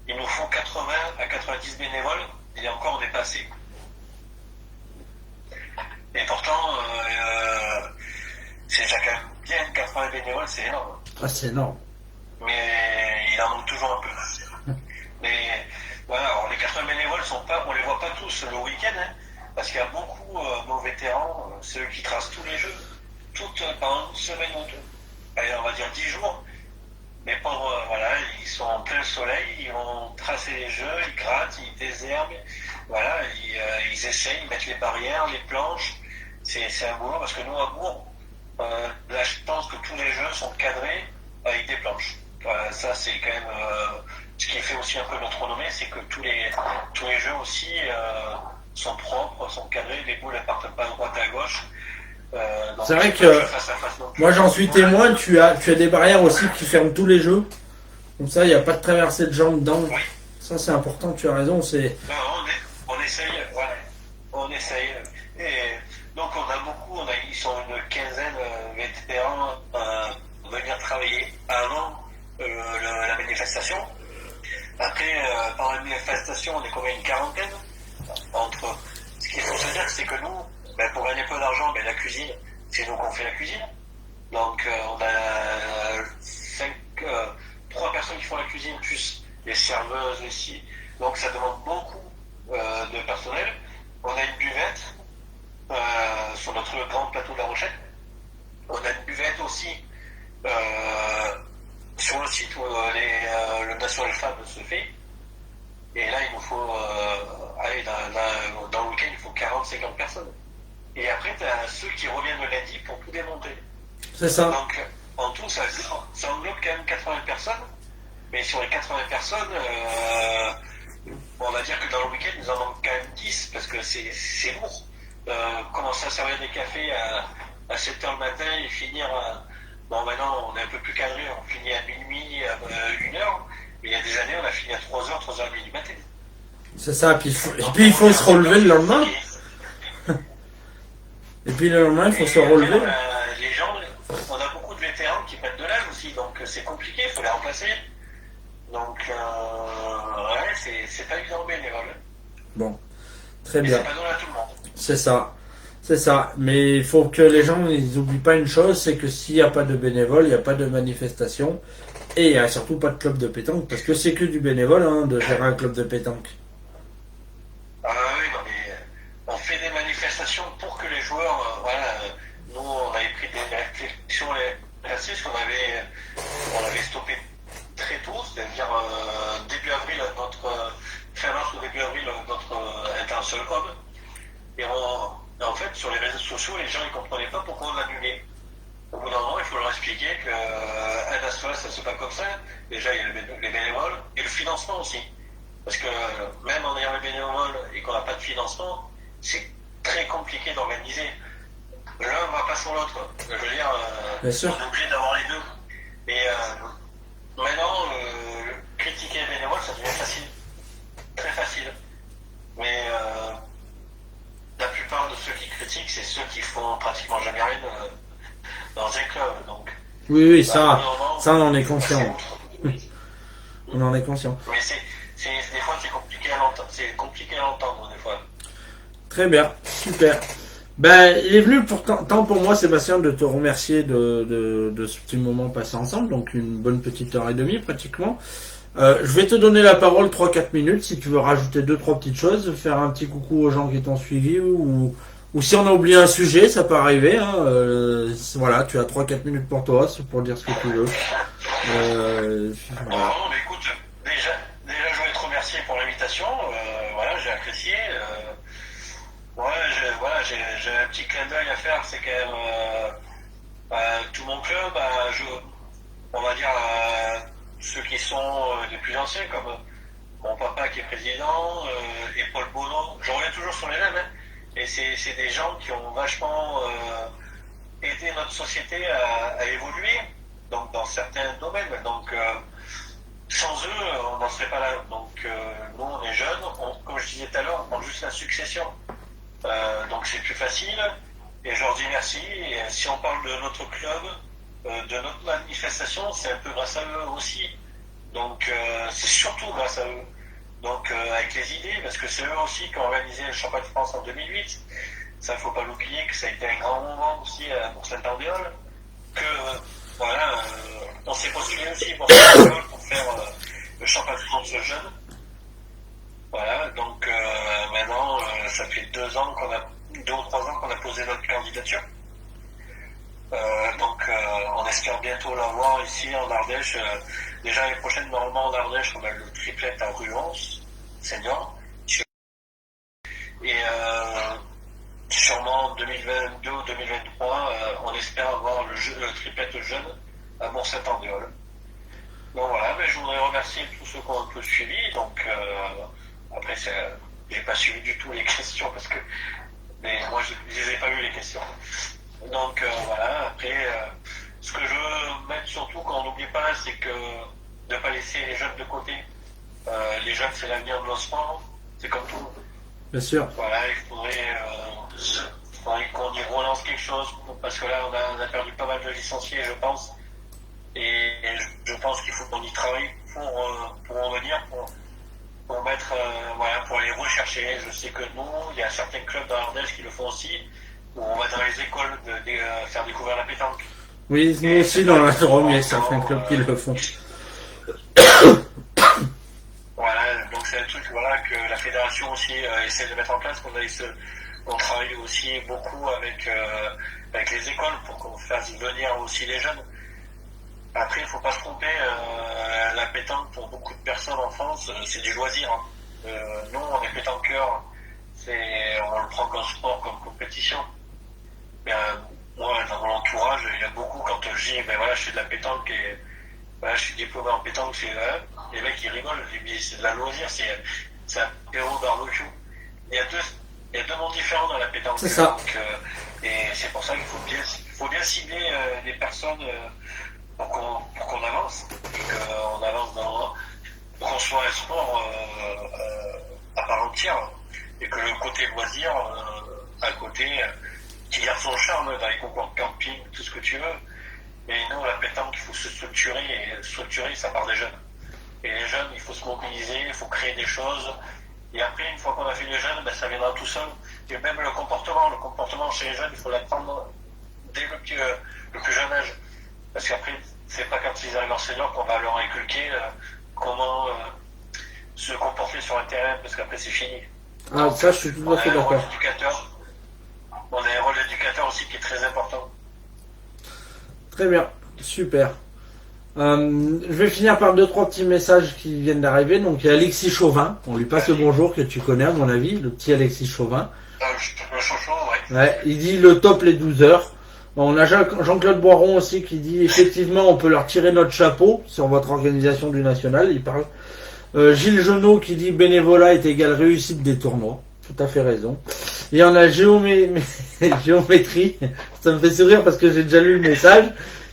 il nous faut 80 à 90 bénévoles, et encore on est passé. Et pourtant, c'est déjà quand même bien 80 bénévoles, c'est énorme. Ah, c'est énorme. Mais il en manque toujours un peu. Mais voilà, alors les 80 bénévoles sont pas, on les voit pas tous le week-end, hein, parce qu'il y a beaucoup nos vétérans, ceux qui tracent tous les jeux, pendant une semaine ou deux. Allez, on va dire 10 jours. Mais voilà, ils sont en plein soleil, ils vont tracer les jeux, ils grattent, ils désherbent, voilà, ils essayent, ils mettent les barrières, les planches. C'est un boulot parce que nous à Bourg, là je pense que tous les jeux sont cadrés avec des planches. Voilà, ça c'est quand même ce qui fait aussi un peu notre renommée, c'est que tous les jeux aussi sont propres, sont cadrés, les boules ne partent pas à droite à gauche. C'est vrai que moi j'en suis témoin, tu as des barrières aussi qui ferment tous les jeux. Comme ça, il n'y a pas de traversée de jambes dedans. Oui. Ça c'est important, tu as raison. Non, on essaye, voilà. On essaye. Et donc on a beaucoup, ils sont une quinzaine vétérans venir travailler avant la manifestation. Après, pendant la manifestation, on est combien, une quarantaine. Ce qu'il faut se dire, c'est que nous, pour gagner peu d'argent, la cuisine, c'est nous qu'on fait la cuisine. Donc on a 3 personnes qui font la cuisine, plus les serveuses aussi. Donc ça demande beaucoup de personnel. On a une buvette sur notre grand plateau de la Rochette. On a une buvette aussi sur le site où le National Fab se fait. Et là, il nous faut, dans le week-end, il faut 40-50 personnes. Et après, tu as ceux qui reviennent le lundi pour tout démonter. C'est ça. Donc, en tout, ça englobe quand même 80 personnes. Mais sur les 80 personnes, on va dire que dans le week-end, nous en manque quand même 10 parce que c'est lourd. Commencer à servir des cafés à 7h le matin et finir à... Bon, maintenant, on est un peu plus cadré, on finit à minuit, à 1h. Mais il y a des années, on a fini à 3h, 3h30 du matin. C'est ça, et puis il faut se relever le lendemain. Et puis le lendemain, il faut se relever. Les gens, on a beaucoup de vétérans qui prennent de l'âge aussi, donc c'est compliqué, il faut les remplacer. Donc, ouais, c'est pas évident bénévole. Bon, très Mais bien. c'est pas donné à tout le monde. C'est ça. C'est ça. Mais il faut que les gens n'oublient pas une chose, c'est que s'il n'y a pas de bénévoles, il n'y a pas de manifestation. Et il n'y a surtout pas de club de pétanque, parce que c'est que du bénévole de gérer un club de pétanque. Ah oui, non, mais on fait des manifestations pour que les joueurs, nous on avait pris des réflexions là-dessus, parce on avait stoppé très tôt, c'est-à-dire début avril, fin mars ou début avril, notre international homme. Et en fait, sur les réseaux sociaux, les gens ne comprenaient pas pourquoi on annulait. Au bout d'un moment, il faut leur expliquer qu'un national, ça ne se passe pas comme ça. Déjà, il y a les bénévoles et le financement aussi. Parce que même en ayant les bénévoles et qu'on n'a pas de financement, c'est très compliqué d'organiser. L'un ne va pas sur l'autre. Je veux dire, Bien sûr. on est obligé d'avoir les deux. Et maintenant, critiquer les bénévoles, ça devient facile. Très facile. Mais la plupart de ceux qui critiquent, c'est ceux qui font pratiquement jamais rien dans un club. Donc, Oui, ça on en est conscient. On en est conscient. Mais des fois, c'est compliqué à l'entendre. C'est compliqué à entendre, des fois. Très bien, super. Ben, il est venu tant pour moi, Sébastien, de te remercier de ce petit moment passé ensemble, donc une bonne petite heure et demie pratiquement. Je vais te donner la parole 3-4 minutes si tu veux rajouter deux trois petites choses, faire un petit coucou aux gens qui t'ont suivi ou si on a oublié un sujet, ça peut arriver. Hein, voilà, tu as 3-4 minutes pour toi, c'est pour dire ce que tu veux. Voilà. Non, mais écoute, déjà, je voulais te remercier pour l'invitation. Voilà, j'ai apprécié. Voilà, j'ai un petit clin d'œil à faire. C'est quand même tout mon club. On va dire ceux qui sont les plus anciens, comme mon papa qui est président et Paul Bono. Je reviens toujours sur les mêmes. Hein, et c'est des gens qui ont vachement aidé notre société à évoluer. Donc dans certains domaines. Donc sans eux, on n'en serait pas là. Donc nous, on est jeunes, comme je disais tout à l'heure, on prend juste la succession. Donc c'est plus facile. Et je leur dis merci. Et si on parle de notre club, de notre manifestation, c'est un peu grâce à eux aussi. Donc c'est surtout grâce à eux. Donc avec les idées, parce que c'est eux aussi qui ont organisé le championnat de France en 2008. Ça, faut pas l'oublier que ça a été un grand moment aussi pour Saint-Andéol. Que voilà, on s'est postulé aussi pour faire le championnat de France jeune. Voilà, donc maintenant, ça fait 2 ou 3 ans qu'on a posé notre candidature. Donc on espère bientôt l'avoir ici en Ardèche. Déjà l'année prochaine, normalement en Ardèche, on a le triplet à Ruans, senior. Et sûrement en 2022 ou 2023, on espère avoir le triplet jeune à Mont-Saint-Andéol. Donc voilà, mais je voudrais remercier tous ceux qui ont un peu suivi. Donc après, j'ai pas suivi du tout les questions parce que moi je les ai pas eu les questions. Donc voilà, après ce que je veux mettre surtout qu'on n'oublie pas, c'est que de ne pas laisser les jeunes de côté. Les jeunes, c'est l'avenir de nos sports, c'est comme tout. Bien sûr. Voilà, il faudrait qu'on y relance quelque chose, parce que là, on a perdu pas mal de licenciés, je pense. Et je pense qu'il faut qu'on y travaille pour en venir, pour mettre, voilà, pour aller rechercher. Je sais que nous, il y a certains clubs dans l'Ardèche qui le font aussi, où on va dans les écoles faire découvrir la pétanque. Oui, nous aussi dans la Drôme, il y a certains clubs qui le font. Voilà, donc c'est un truc voilà, que la fédération aussi essaie de mettre en place. On travaille aussi beaucoup avec les écoles pour qu'on fasse venir aussi les jeunes. Après, il ne faut pas se tromper, la pétanque pour beaucoup de personnes en France, c'est du loisir. Hein. Nous, on est pétanqueurs, on le prend comme sport, comme compétition. Mais moi, dans mon entourage, il y a beaucoup, quand je dis, ben voilà, je fais de la pétanque et voilà, je suis diplômé en pétanque, les mecs ils rigolent, c'est de la loisir, c'est un apéro barbecue. Il y a deux mondes différents dans la pétanque. C'est ça. Donc, et c'est pour ça qu'il faut bien cibler les personnes pour qu'on avance, et qu'on avance pour qu'on soit un sport à part entière, et que le côté loisir, à côté, qui garde son charme dans les concours de camping, tout ce que tu veux. Mais nous, la pétanque, il faut se structurer, et structurer, ça part des jeunes. Et les jeunes, il faut se mobiliser, il faut créer des choses. Et après, une fois qu'on a fait les jeunes, ben, ça viendra tout seul. Et même le comportement chez les jeunes, il faut l'apprendre dès le plus jeune âge. Parce qu'après, c'est pas quand ils arrivent en senior qu'on va leur inculquer comment se comporter sur un terrain, parce qu'après, c'est fini. Ah, donc, ça, je suis tout à fait d'accord. On a un rôle d'éducateur aussi qui est très important. Très bien, super. Je vais finir par 2-3 petits messages qui viennent d'arriver. Donc il y a Alexis Chauvin, on lui passe le bonjour que tu connais à mon avis, le petit Alexis Chauvin. Le chouchou, ouais. Ouais, il dit le top les 12 heures. Bon, on a Jean-Claude Boiron aussi qui dit effectivement on peut leur tirer notre chapeau sur votre organisation du national, il parle. Gilles Genot qui dit bénévolat est égal réussite des tournois. Tout à fait raison. Et on a Géométrie, ça me fait sourire parce que j'ai déjà lu le message,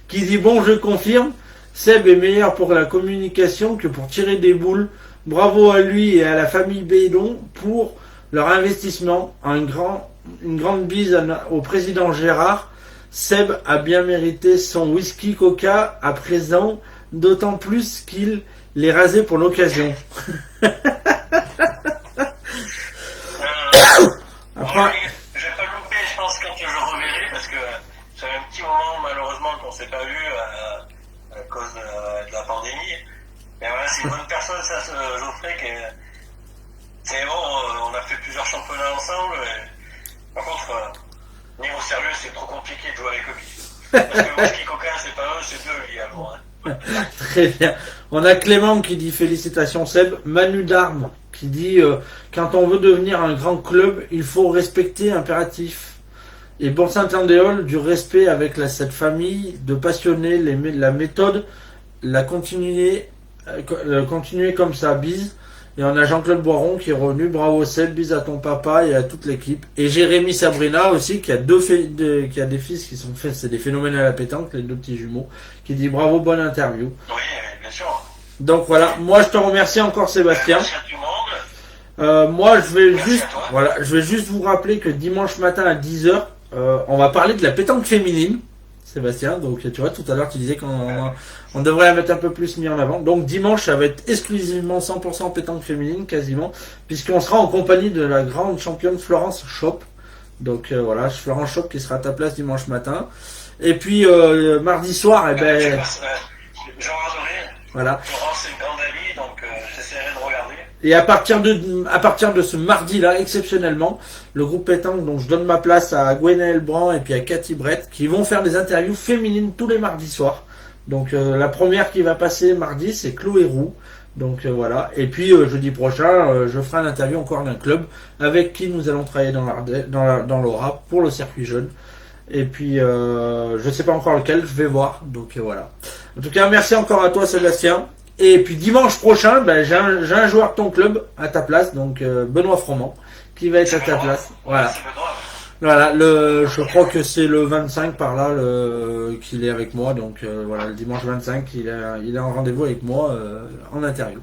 qui dit bon je confirme, Seb est meilleur pour la communication que pour tirer des boules. Bravo à lui et à la famille Bédon pour leur investissement. Une grande bise au président Gérard. Seb a bien mérité son whisky coca à présent, d'autant plus qu'il l'est rasé pour l'occasion. Après, je vais pas louper, je pense que petit moment, malheureusement, qu'on ne s'est pas vu à cause de la pandémie. Mais voilà, c'est une bonne personne, ça, Geoffrey. C'est bon, on a fait plusieurs championnats ensemble. Par contre, niveau sérieux, c'est trop compliqué de jouer avec lui. Parce que whisky coquin, c'est pas eux, c'est deux, lui, avant. Très bien. On a Clément qui dit félicitations Seb. Manu Darme qui dit quand on veut devenir un grand club, il faut respecter impératif. Et Bon Saint-Andéol, du respect avec cette famille de passionnés, la méthode, la continuer comme ça. Bise. Et on a Jean-Claude Boiron qui est revenu. Bravo Seb, bise à ton papa et à toute l'équipe. Et Jérémy Sabrina aussi, qui a qui a des fils qui sont faits, c'est des phénomènes à la pétanque, les deux petits jumeaux, qui dit bravo, bonne interview. Oui, bien sûr. Donc voilà, moi je te remercie encore Sébastien. Merci à tout le monde. Moi je vais juste vous rappeler que dimanche matin à 10h, on va parler de la pétanque féminine. Sébastien, donc tu vois, tout à l'heure tu disais qu'on devrait la mettre un peu plus mis en avant. Donc dimanche, ça va être exclusivement 100% pétanque féminine, quasiment, puisqu'on sera en compagnie de la grande championne Florence Schopp. Donc voilà, Florence Schopp qui sera à ta place dimanche matin. Et puis mardi soir, Jean Razoré. Voilà. Florence est une grande amie, donc j'essaierai de regarder. Et à partir de ce mardi-là, exceptionnellement, le groupe pétanque, donc je donne ma place à Gwenaëlle Brand et puis à Cathy Brett, qui vont faire des interviews féminines tous les mardis soirs. Donc la première qui va passer mardi, c'est Chloé Roux. Donc voilà. Et puis jeudi prochain, je ferai une interview encore d'un club avec qui nous allons travailler dans l'Aura pour le circuit jeune. Et puis je sais pas encore lequel, je vais voir. Donc voilà. En tout cas, merci encore à toi Sébastien. Et puis dimanche prochain, j'ai un joueur de ton club à ta place, donc Benoît Froment, qui va être à ta place. Voilà. Voilà, je crois que c'est le 25 par là qu'il est avec moi, donc voilà, le dimanche 25, il est en rendez-vous avec moi en interview.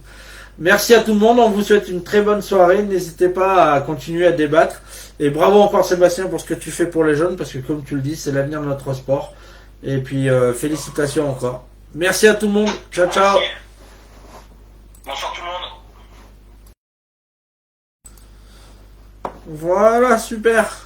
Merci à tout le monde, on vous souhaite une très bonne soirée, n'hésitez pas à continuer à débattre, et bravo encore Sébastien pour ce que tu fais pour les jeunes, parce que comme tu le dis, c'est l'avenir de notre sport, et puis félicitations encore. Merci à tout le monde, ciao ciao. Bonsoir tout le monde. Voilà, super.